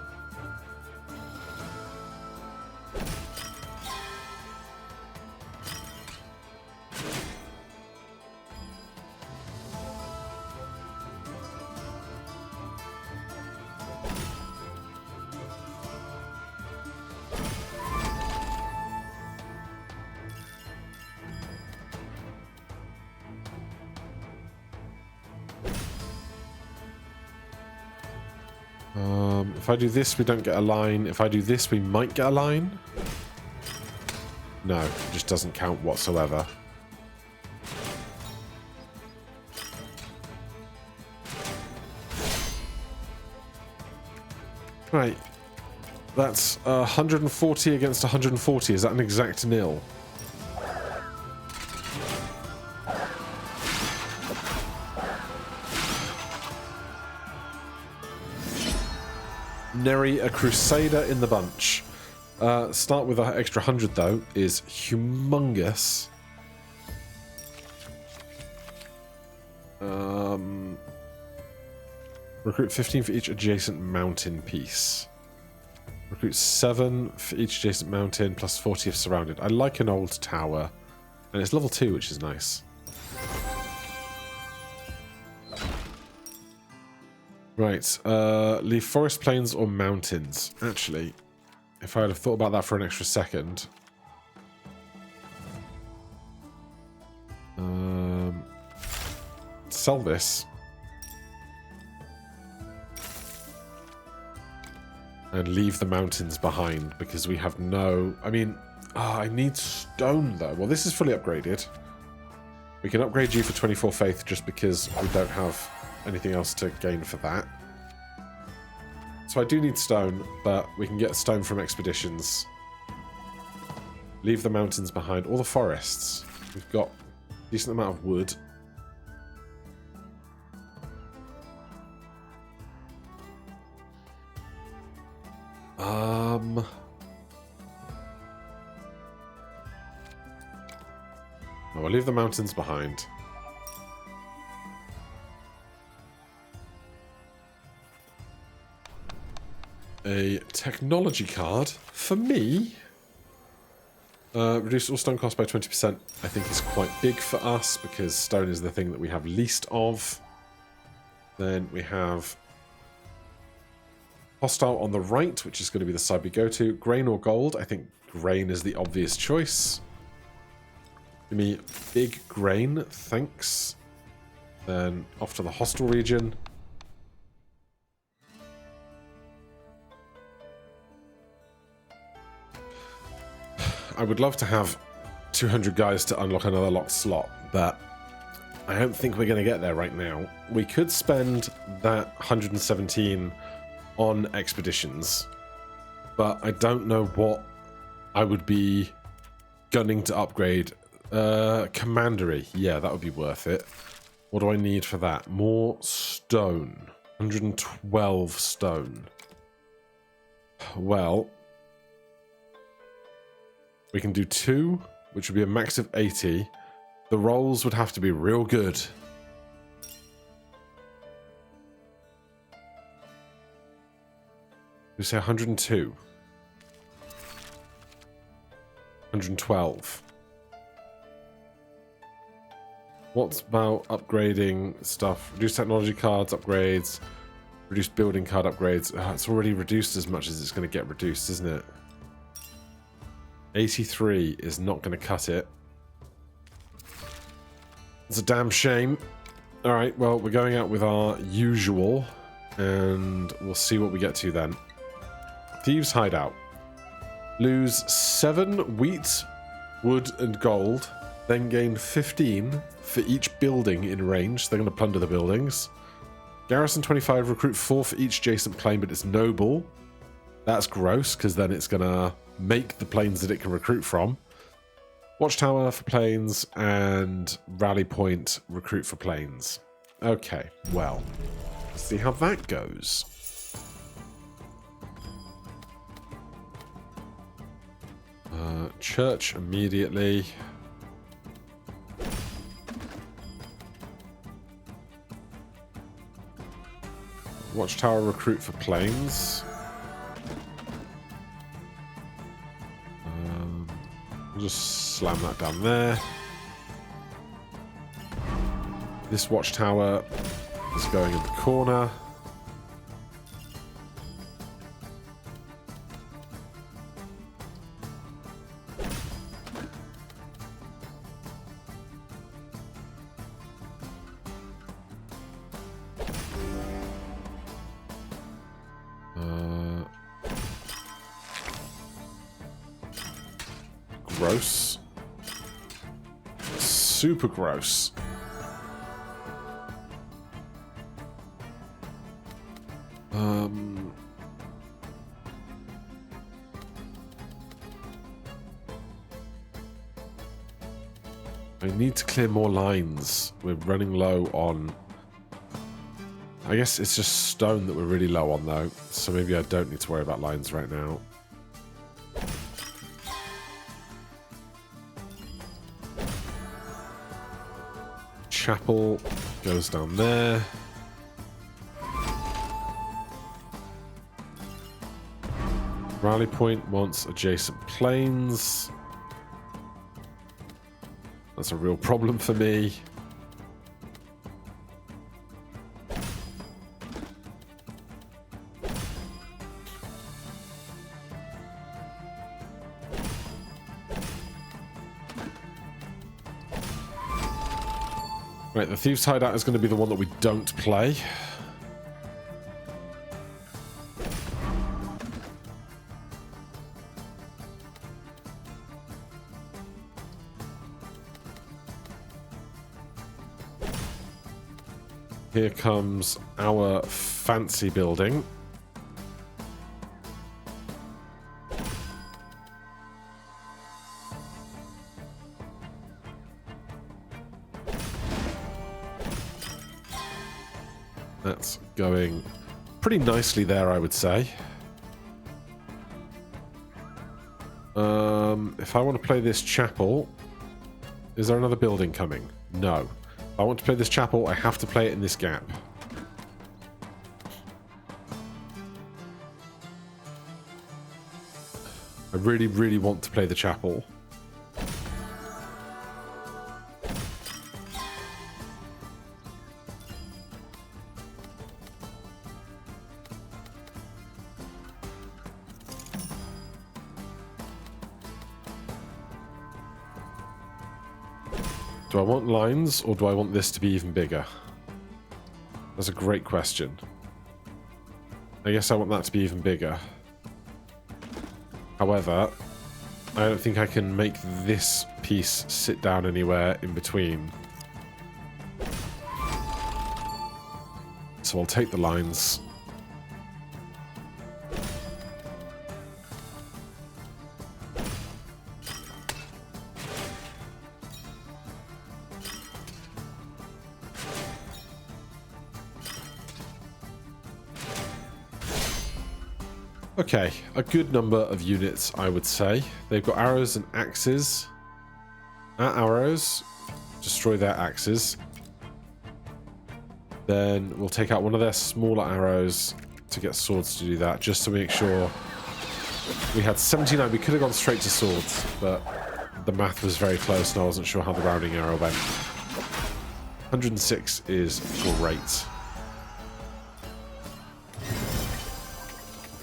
If I do this, we don't get a line. If I do this, we might get a line. No, it just doesn't count whatsoever. Right. That's 140 against 140. Is that an exact nil? Nary a Crusader in the bunch. Start with an extra 100 though is humongous. Recruit 15 for each adjacent mountain piece. Recruit 7 for each adjacent mountain plus 40 if surrounded. I like an old tower, and it's level 2, which is nice. Right, leave forest, plains, or mountains. Actually, if I had have thought about that for an extra second. Sell this. And leave the mountains behind, because we have no... I mean, I need stone, though. Well, this is fully upgraded. We can upgrade you for 24 faith, just because we don't have anything else to gain for that. So I do need stone, but we can get stone from expeditions. Leave the mountains behind, or the forests. We've got a decent amount of wood. I'll leave the mountains behind. A technology card for me. Reduce all stone cost by 20%. I think is quite big for us because stone is the thing that we have least of. Then we have hostile on the right, which is going to be the side we go to. Grain or gold? I think grain is the obvious choice. Give me big grain, thanks. Then off to the hostile region. I would love to have 200 guys to unlock another locked slot, but I don't think we're going to get there right now. We could spend that 117 on expeditions, but I don't know what I would be gunning to upgrade. Commandery, yeah, that would be worth it. What do I need for that? More stone. 112 stone. Well, we can do 2, which would be a max of 80. The rolls would have to be real good. We say 102. 112. What's about upgrading stuff? Reduce technology cards, upgrades. Reduce building card upgrades. It's already reduced as much as it's going to get reduced, isn't it? 83 is not going to cut it. It's a damn shame. Alright, well, we're going out with our usual, and we'll see what we get to then. Thieves' Hideout. Lose 7 wheat, wood, and gold, then gain 15 for each building in range. So they're going to plunder the buildings. Garrison 25, recruit 4 for each adjacent plane, but it's noble. That's gross, because then it's going to make the planes that it can recruit from. Watchtower for planes, and rally point, recruit for planes. Okay, well, let's see how that goes. Church immediately. Watchtower recruit for planes. We'll just slam that down there. This watchtower is going in the corner. Gross. Super gross. I need to clear more lines. We're running low on... I guess it's just stone that we're really low on, though. So maybe I don't need to worry about lines right now. Chapel goes down there. Rally point wants adjacent planes. That's a real problem for me. Right, the Thieves' Hideout is going to be the one that we don't play. Here comes our fancy building. That's going pretty nicely there, I would say. If I want to play this chapel, is there another building coming? No. If I want to play this chapel, I have to play it in this gap. I really, really want to play the chapel. Do I want lines, or do I want this to be even bigger? That's a great question. I guess I want that to be even bigger. However, I don't think I can make this piece sit down anywhere in between. So I'll take the lines. Okay, a good number of units, I would say. They've got arrows and axes. Our arrows, destroy their axes. Then we'll take out one of their smaller arrows to get swords to do that, just to make sure. We had 79, we could have gone straight to swords, but the math was very close and I wasn't sure how the rounding arrow went. 106 is great.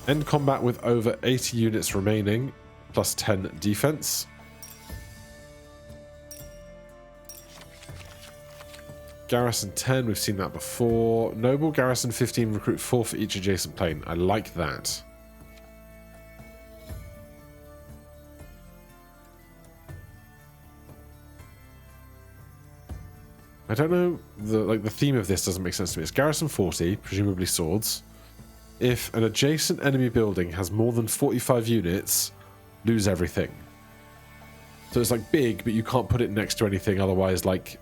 End combat with over 80 units remaining, plus 10 defense. Garrison 10, we've seen that before. Noble, Garrison 15, recruit 4 for each adjacent plane. I like that. I don't know, the theme of this doesn't make sense to me. It's garrison 40, presumably swords. If an adjacent enemy building has more than 45 units, lose everything. So it's like big, but you can't put it next to anything, otherwise like,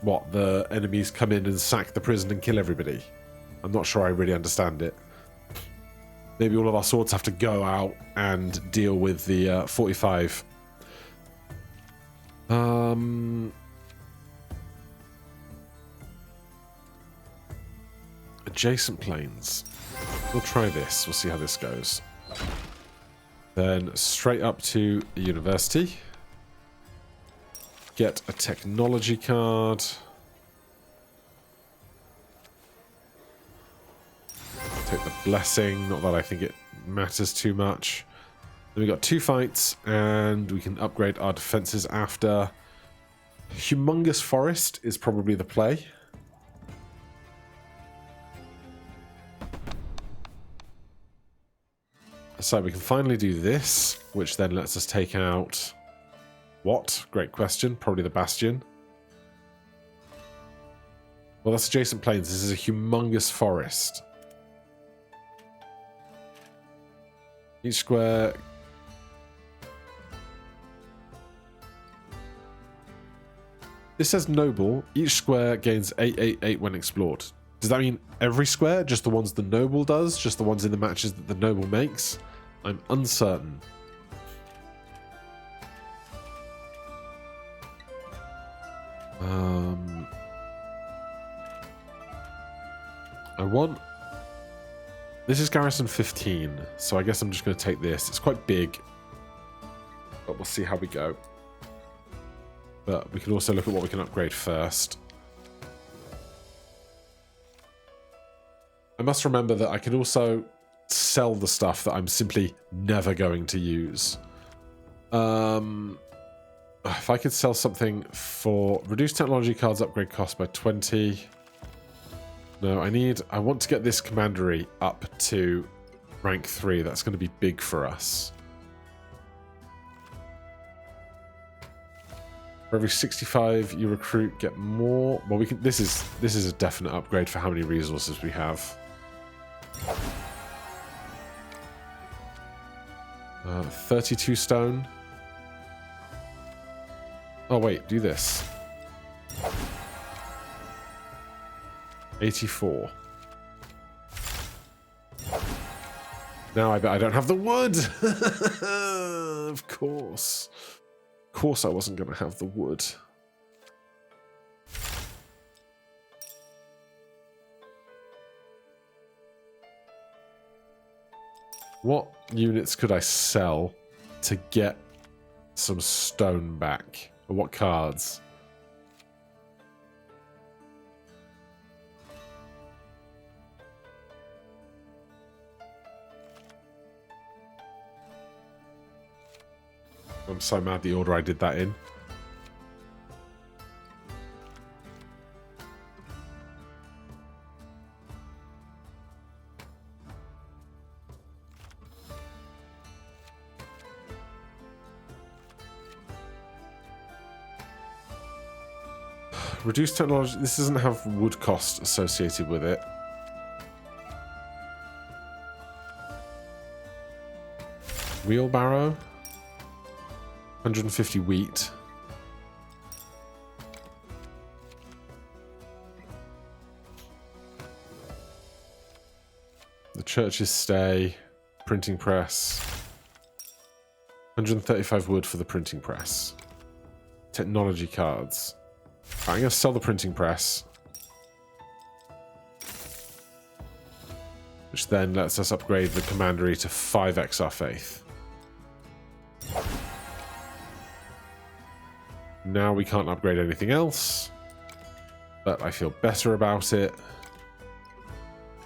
what, the enemies come in and sack the prison and kill everybody. I'm not sure I really understand it. Maybe all of our swords have to go out and deal with the 45. Adjacent planes. We'll try this. We'll see how this goes. Then straight up to a university. Get a technology card. Take the blessing. Not that I think it matters too much. Then we got 2 fights, and we can upgrade our defenses after. Humongous Forest is probably the play. So we can finally do this, which then lets us take out... What? Great question. Probably the Bastion. Well, that's adjacent plains. This is a humongous forest. Each square... This says noble. Each square gains 888 when explored. Does that mean every square? Just the ones the noble does? Just the ones in the matches that the noble makes? I'm uncertain. I want... This is garrison 15, so I guess I'm just going to take this. It's quite big, but we'll see how we go. But we can also look at what we can upgrade first. I must remember that I can also sell the stuff that I'm simply never going to use. If I could sell something for reduced technology cards upgrade cost by 20. No, I want to get this commandery up to rank 3. That's going to be big for us. For every 65 you recruit, get more. Well, we can. This is a definite upgrade for how many resources we have. 32 stone. Oh wait, do this. 84. Now I bet I don't have the wood. Of course. Of course I wasn't going to have the wood. What units could I sell to get some stone back? Or what cards? I'm so mad the order I did that in. Reduced technology. This doesn't have wood cost associated with it. Wheelbarrow. 150 wheat. The churches stay. Printing press. 135 wood for the printing press. Technology cards. Right, I'm going to sell the printing press. Which then lets us upgrade the commandery to 5x our faith. Now we can't upgrade anything else, but I feel better about it.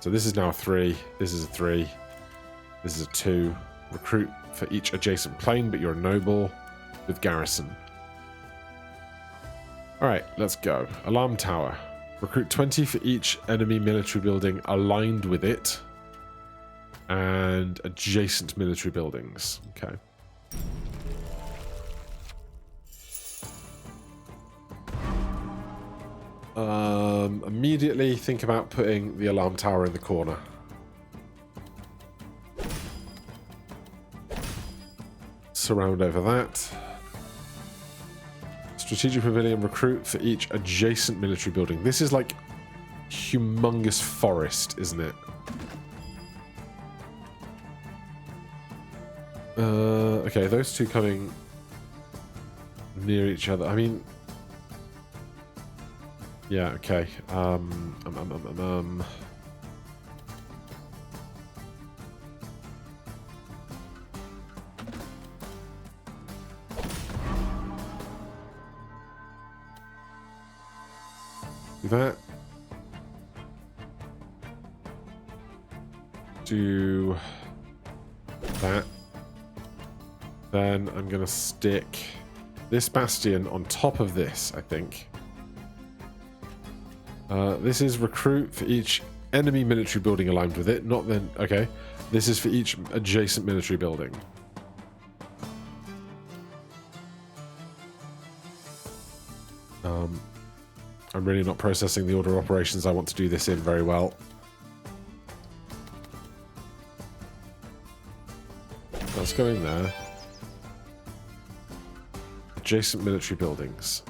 So this is now a 3, this is a 3, this is a 2. Recruit for each adjacent plane, but you're a noble with garrison. Alright, let's go. Alarm tower. Recruit 20 for each enemy military building aligned with it, and adjacent military buildings. Okay. Immediately think about putting the alarm tower in the corner. Surround over that. Strategic pavilion recruit for each adjacent military building. This is like humongous forest, isn't it? Okay, those two coming near each other. I mean, yeah, okay. Do that. Do that. Then I'm going to stick this bastion on top of this, I think. This is recruit for each enemy military building aligned with it. Not then... Okay. This is for each adjacent military building. I'm really not processing the order of operations I want to do this in very well. Let's go in there. Adjacent military buildings.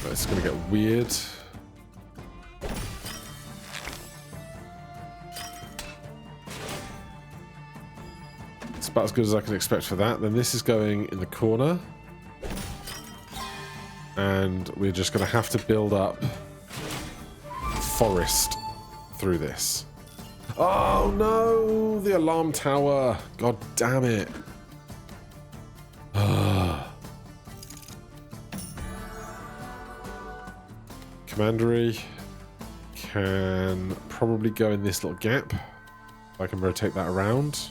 It's going to get weird. It's about as good as I can expect for that. Then this is going in the corner. And we're just going to have to build up forest through this. Oh no! The alarm tower! God damn it. Commandery can probably go in this little gap. I can rotate that around.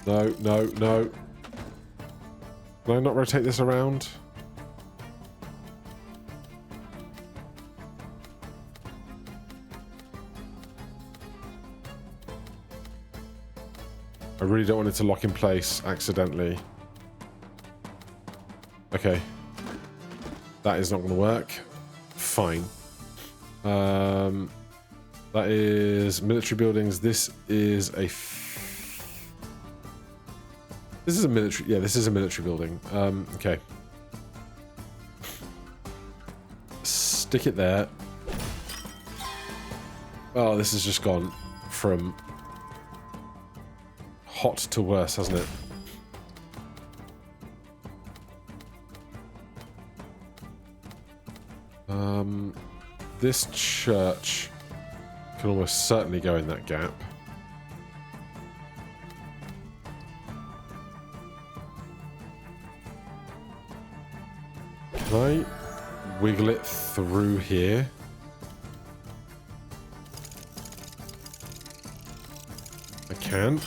No, no, no. Can I not rotate this around? I really don't want it to lock in place accidentally. Okay. That is not going to work. Fine. That is military buildings. This is a... This is a military... Yeah, this is a military building. Okay. Stick it there. Oh, this has just gone from hot to worse, hasn't it? This church can almost certainly go in that gap. Can I wiggle it through here? I can.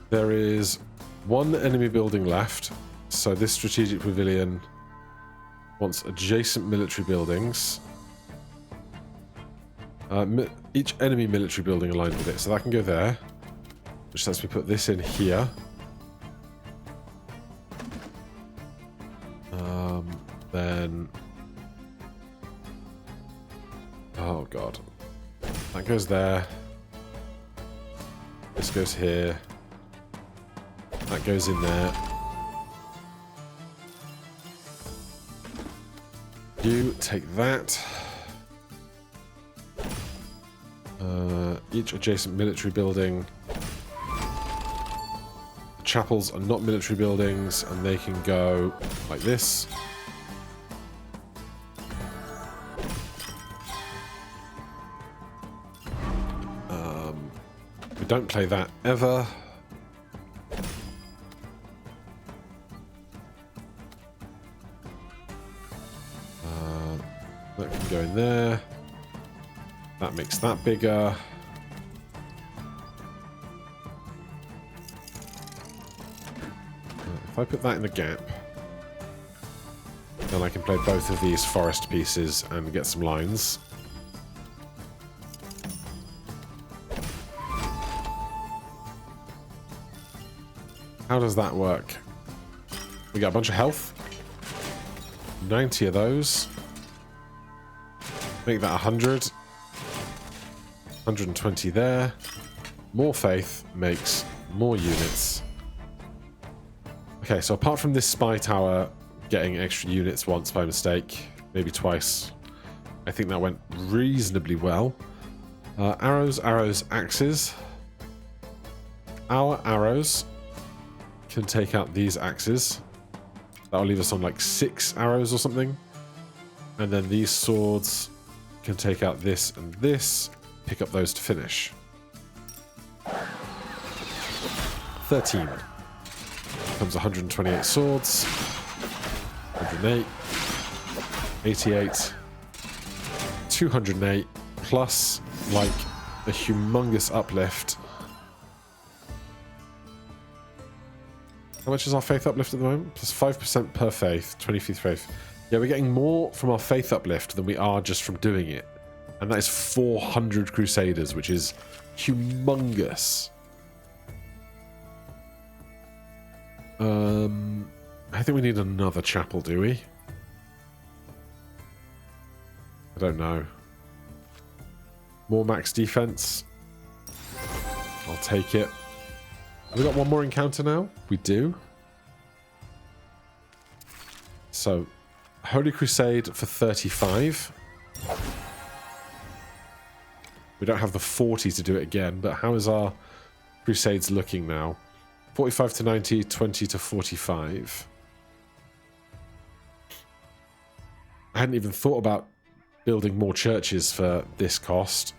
There is one enemy building left, so this strategic pavilion wants adjacent military buildings. Each enemy military building aligned with it, so that can go there. Which lets me put this in here. Then... Oh god. That goes there. This goes here. That goes in there. You take that. Each adjacent military building. The chapels are not military buildings, and they can go like this. We don't play that ever. That can go in there. That makes that bigger. If If I put that in the gap, then I can play both of these forest pieces and get some lines. How does that work? We got a bunch of health. 90 of those. Make that 100. 120 there. More faith makes more units. Okay, so apart from this spy tower getting extra units once by mistake, maybe twice, I think that went reasonably well. Arrows, arrows, axes. Our arrows can take out these axes. That'll leave us on like 6 arrows or something. And then these swords can take out this and this. Pick up those to finish. 13. Comes 128 swords. 108. 88. 208. Plus, like, a humongous uplift. How much is our faith uplift at the moment? Plus 5% per faith. 25th faith. Yeah, we're getting more from our faith uplift than we are just from doing it. And that is 400 Crusaders, which is humongous. I think we need another chapel, do we? I don't know. More max defense. I'll take it. Have we got one more encounter now? We do. So, Holy Crusade for 35. We don't have the 40 to do it again, but how is our Crusades looking now? 45 to 90, 20 to 45. I hadn't even thought about building more churches for this cost.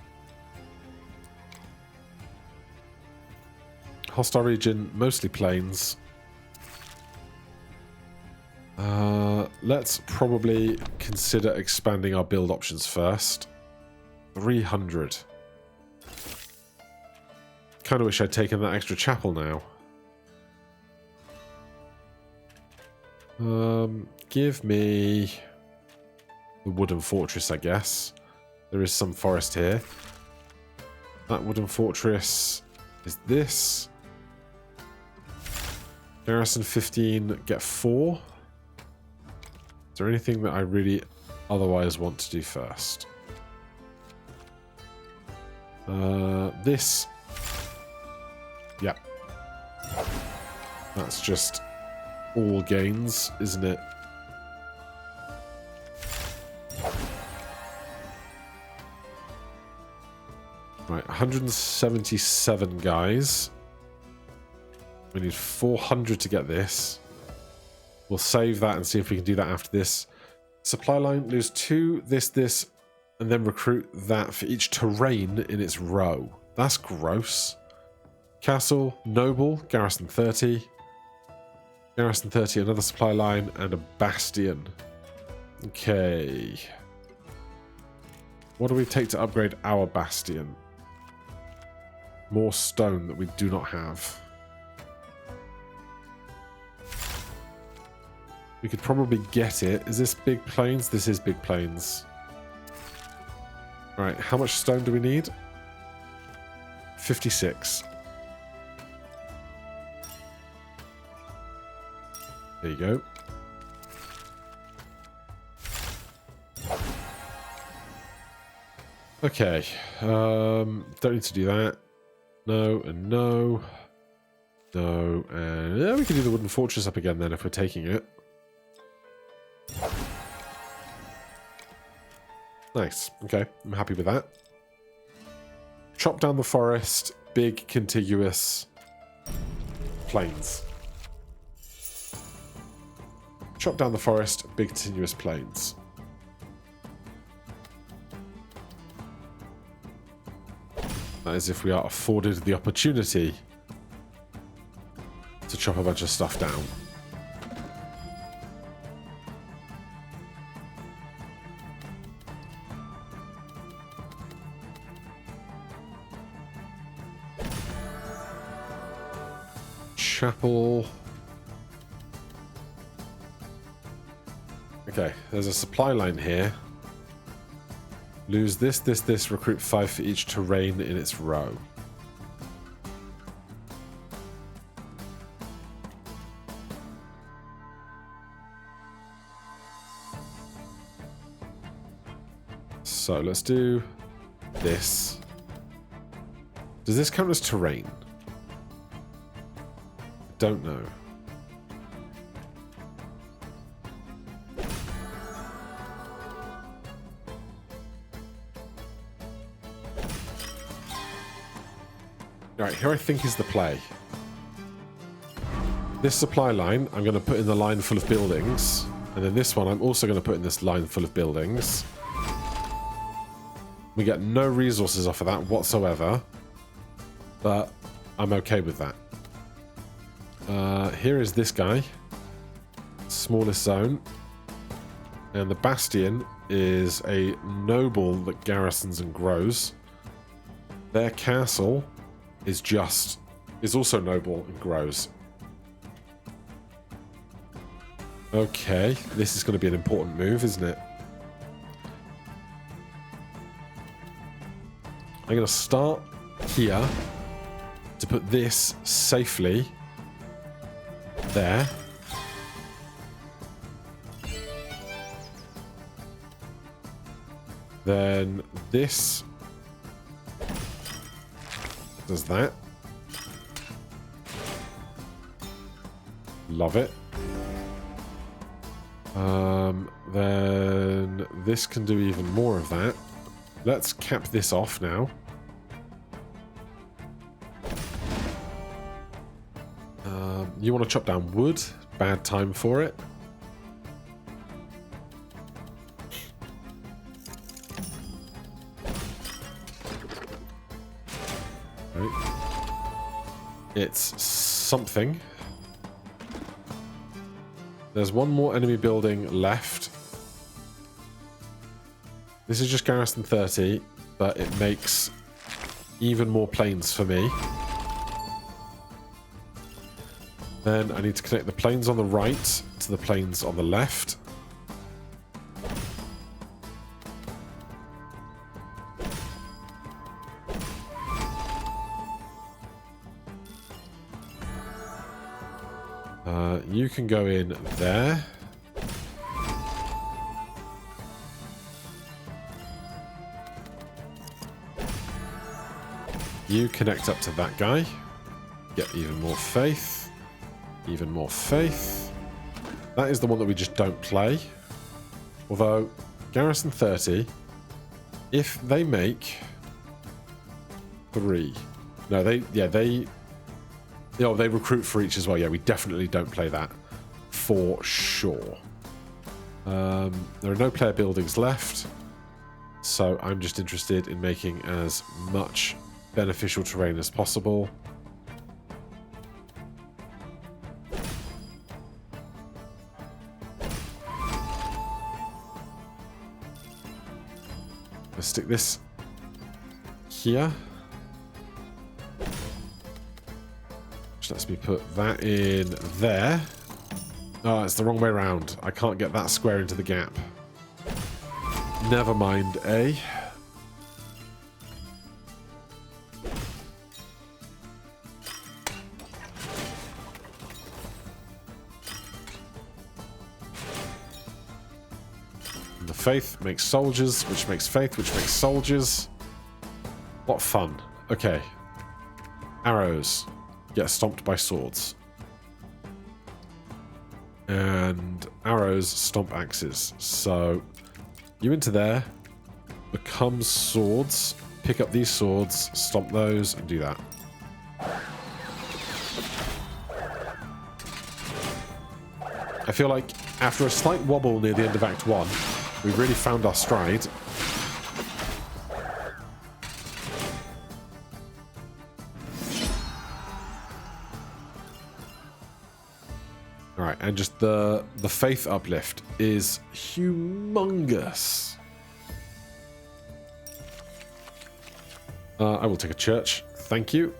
Hostile region, mostly plains. Let's probably consider expanding our build options first. 300. Kind of wish I'd taken that extra chapel now. Give me the wooden fortress, I guess. There is some forest here. That wooden fortress is this. Garrison 15, get 4. Is there anything that I really otherwise want to do first? This. Yeah. That's just all gains, isn't it? Right, 177 guys. We need 400 to get this. We'll save that and see if we can do that after this. Supply line, lose 2, this, and then recruit that for each terrain in its row. That's gross. Castle, noble, garrison 30. Garrison 30, another supply line, and a bastion. Okay. What do we take to upgrade our bastion? More stone that we do not have. We could probably get it. Is this big plains? This is big plains. Alright, how much stone do we need? 56. There you go. Okay. Don't need to do that. No and no. No and... yeah, we can do the wooden fortress up again then if we're taking it. Nice. Okay. I'm happy with that. Chop down the forest. Big contiguous plains. Chop down the forest. Big continuous plains. That is if we are afforded the opportunity to chop a bunch of stuff down. Chapel. Okay, there's a supply line here. Lose this, recruit 5 for each terrain in its row. So let's do this. Does this count as terrain? I don't know. Alright, here I think is the play. This supply line, I'm going to put in the line full of buildings. And then this one, I'm also going to put in this line full of buildings. We get no resources off of that whatsoever. But I'm okay with that. Here is this guy. Smallest zone. And the Bastion is a noble that garrisons and grows. Their castle is also noble and grows. Okay, this is going to be an important move, isn't it? I'm going to start here to put this safely there. Then this does that. Love it. Then this can do even more of that. Let's cap this off now. You want to chop down wood? Bad time for it. Right. It's something. There's one more enemy building left. This is just garrison 30, but it makes even more planes for me. Then I need to connect the planes on the right to the planes on the left. You can go in there. You connect up to that guy. Get even more faith. Even more faith. That is the one that we just don't play. Although, garrison 30, if they make 3. No, they recruit for each as well. Yeah, we definitely don't play that for sure. There are no player buildings left, so I'm just interested in making as much beneficial terrain as possible. Let's stick this here. Which lets me put that in there. Oh, it's the wrong way around. I can't get that square into the gap. Never mind, eh? And the faith makes soldiers, which makes faith, which makes soldiers. What fun. Okay. Arrows get stomped by swords. And arrows stomp axes. So you into there, become swords, pick up these swords, stomp those, and do that. I feel like after a slight wobble near the end of Act 1, we've really found our stride. Alright, and just the faith uplift is humongous. I will take a church. Thank you.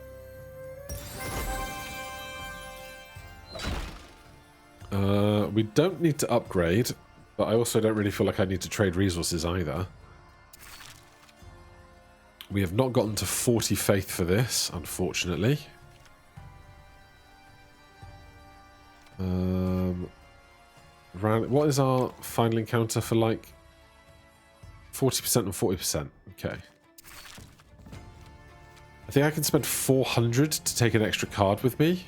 We don't need to upgrade, But I also don't really feel like I need to trade resources either. We have not gotten to 40 faith for this, unfortunately. What is our final encounter for, like, 40% and 40%? Okay. I think I can spend 400 to take an extra card with me.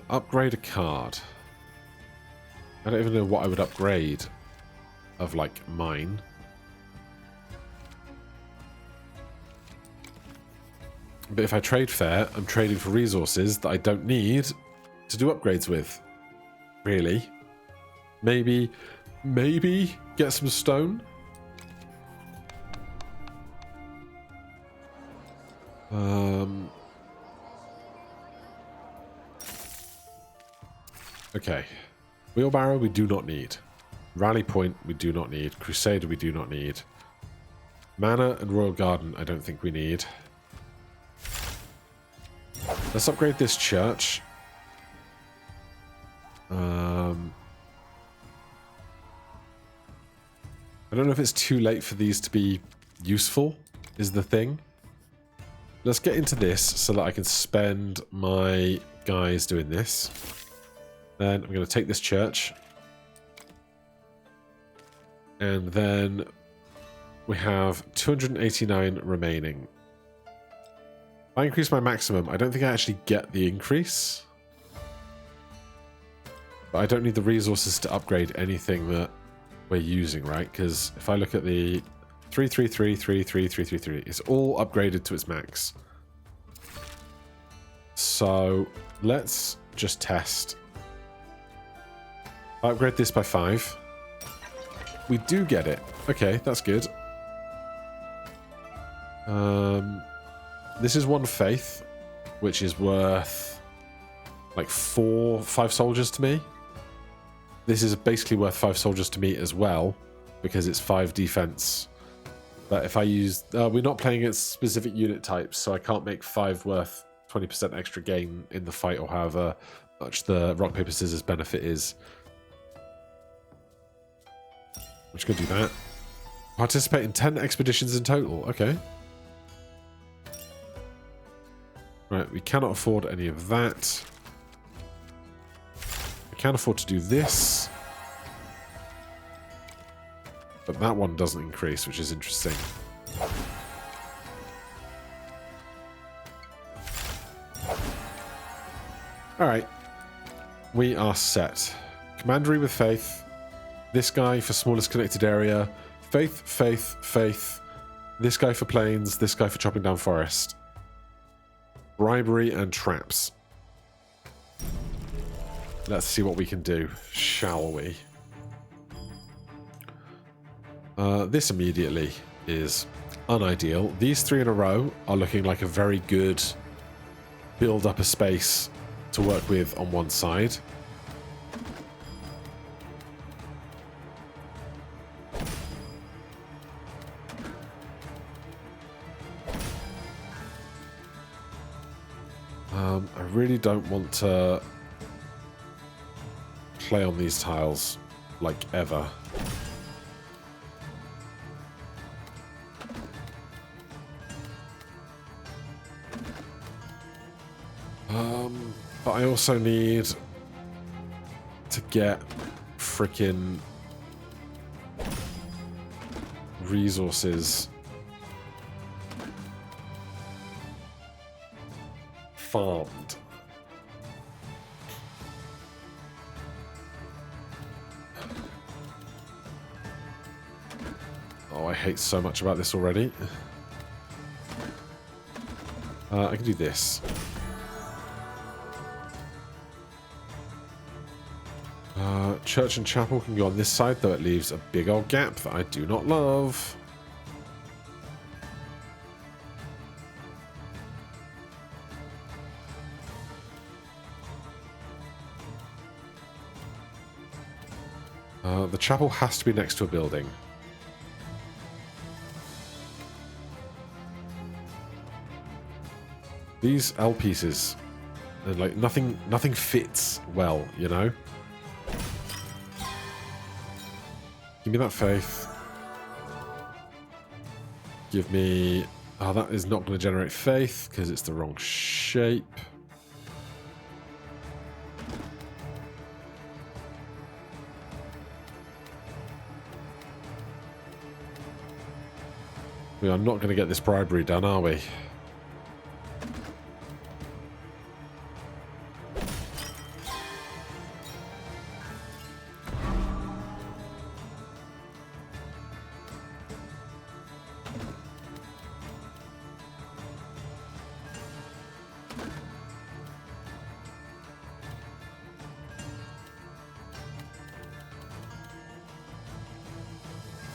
Upgrade a card. I don't even know what I would upgrade of, like, mine. But if I trade fair, I'm trading for resources that I don't need to do upgrades with. Really. Maybe get some stone. Okay. Wheelbarrow we do not need. Rally Point we do not need. Crusader we do not need. Manor and Royal Garden I don't think we need. Let's upgrade this church. I don't know if it's too late for these to be useful, is the thing. Let's get into this so that I can spend my guys doing this. Then I'm going to take this church. And then we have 289 remaining. If I increase my maximum, I don't think I actually get the increase. But I don't need the resources to upgrade anything that we're using, right? Because if I look at the 333, it's all upgraded to its max. So let's just test. I upgrade this by 5. We do get it. Okay, that's good. This is 1 faith, which is worth like 5 soldiers to me. This is basically worth 5 soldiers to me as well, because it's 5 defense. But if I use... we're not playing against specific unit types, so I can't make 5 worth 20% extra gain in the fight, or however much the rock, paper, scissors benefit is. I'm just going to do that. Participate in 10 expeditions in total. Okay. Right, we cannot afford any of that. We can afford to do this. But that one doesn't increase, which is interesting. Alright. We are set. Commandery with faith. This guy for smallest connected area. Faith, faith, faith. This guy for plains. This guy for chopping down forest. Bribery and traps. Let's see what we can do, shall we? This immediately is unideal. These 3 in a row are looking like a very good build up a space to work with on one side. I really don't want to play on these tiles like ever. But I also need to get frickin' resources farmed. Oh, I hate so much about this already. I can do this. Church and chapel can go on this side, though it leaves a big old gap that I do not love. The chapel has to be next to a building. These L pieces And like nothing fits well, you know? Give me that faith. Give me... Oh, that is not going to generate faith because it's the wrong shape. We are not going to get this bribery done, are we?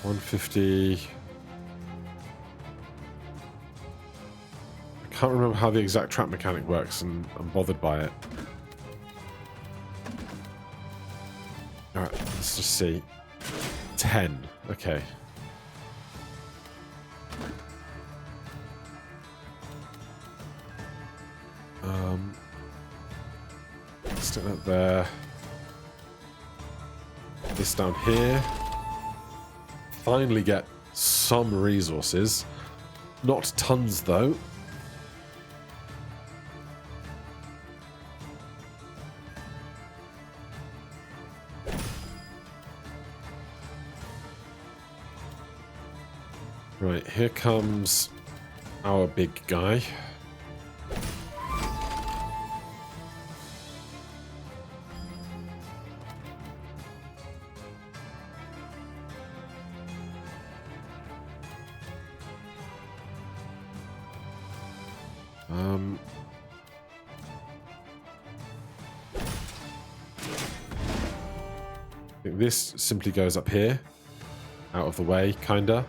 $150. I can't remember how the exact trap mechanic works, and I'm bothered by it. Alright, let's just see. 10. Okay. Stick that there. This down here. Finally get some resources. Not tons, though. Right, here comes our big guy. I think this simply goes up here, out of the way, kinda.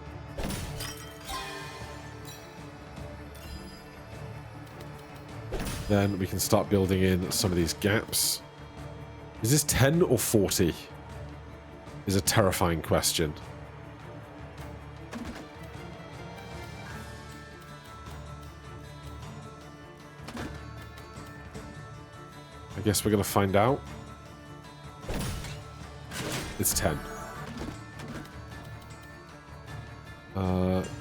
Then we can start building in some of these gaps. Is this 10 or 40? Is a terrifying question. I guess we're going to find out. It's 10.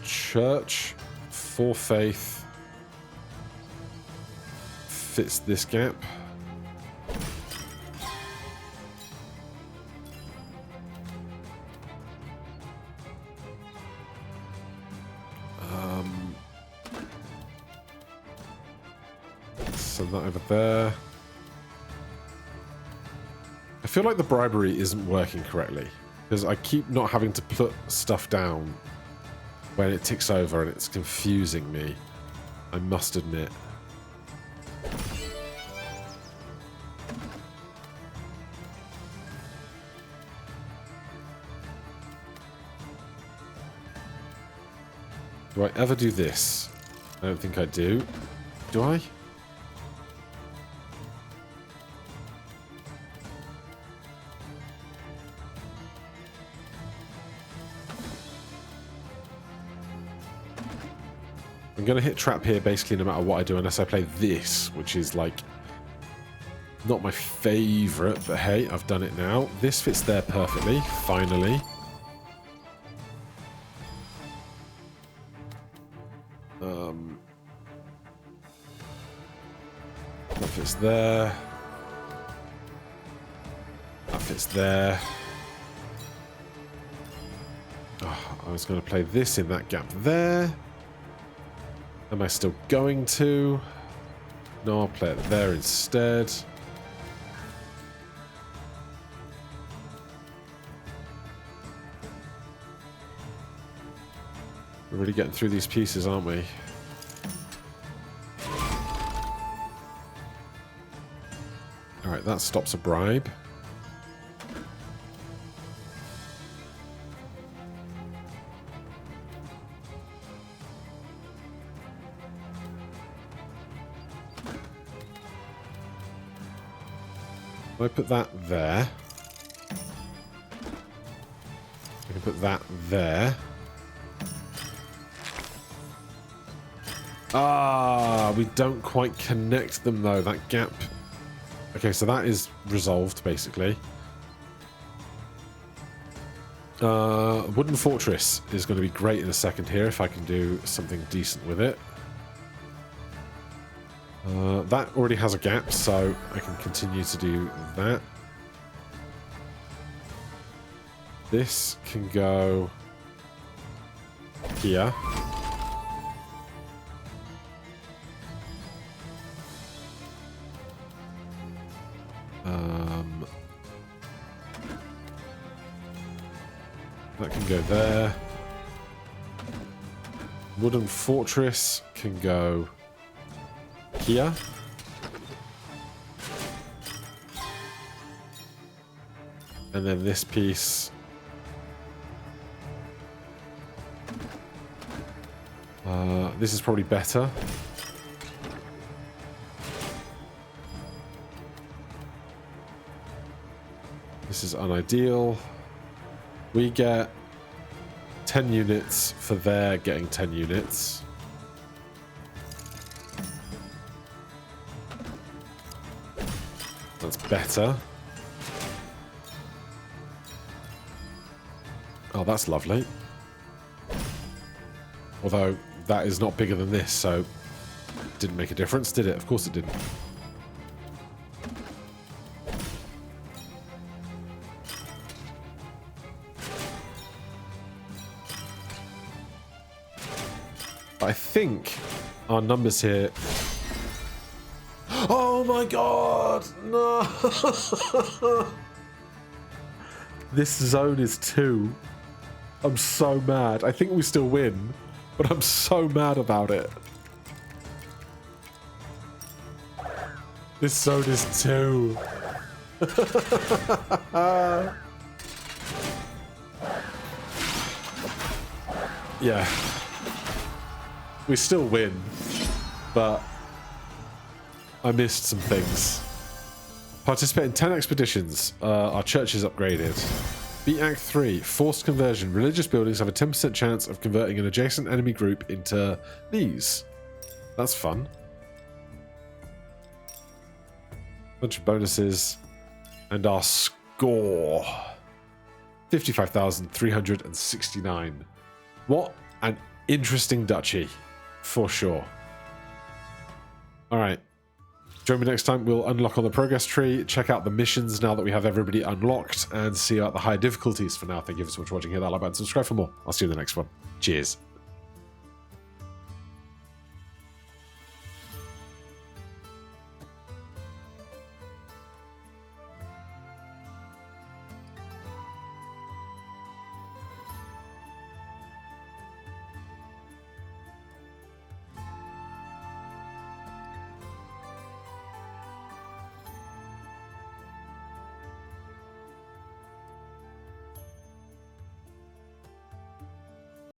Church, for faith, fits this gap. Send that over there. I feel like the bribery isn't working correctly because I keep not having to put stuff down when it ticks over and it's confusing me, I must admit. Do I ever do this? I don't think I do. Do I? I'm going to hit trap here basically no matter what I do unless I play this, which is like not my favourite, but hey, I've done it now. This fits there perfectly, finally. That fits there. That fits there. Oh, I was going to play this in that gap there. Am I still going to? No, I'll play it there instead. We're really getting through these pieces, aren't we? Alright, that stops a bribe. I put that there. I can put that there. Ah, we don't quite connect them though. That gap. Okay, so that is resolved basically. Wooden Fortress is going to be great in a second here if I can do something decent with it. That already has a gap, so I can continue to do that. This can go here. That can go there. Wooden Fortress can go here. And then this piece. This is probably better. This is unideal. We get 10 units for their getting 10 units. That's better. Oh, that's lovely. Although, that is not bigger than this, so... Didn't make a difference, did it? Of course it didn't. I think our numbers here... Oh my god! No! This zone is 2. I'm so mad. I think we still win, but I'm so mad about it. This zone is 2. Yeah. We still win, but I missed some things. Participate in 10 expeditions. Our church is upgraded. Beat Act 3. Forced conversion. Religious buildings have a 10% chance of converting an adjacent enemy group into these. That's fun. Bunch of bonuses. And our score. 55,369. What an interesting duchy. For sure. Alright. Join me next time. We'll unlock on the progress tree, check out the missions now that we have everybody unlocked, and see out the higher difficulties. For now, thank you so much for watching. Hit that like button, subscribe for more. I'll see you in the next one. Cheers.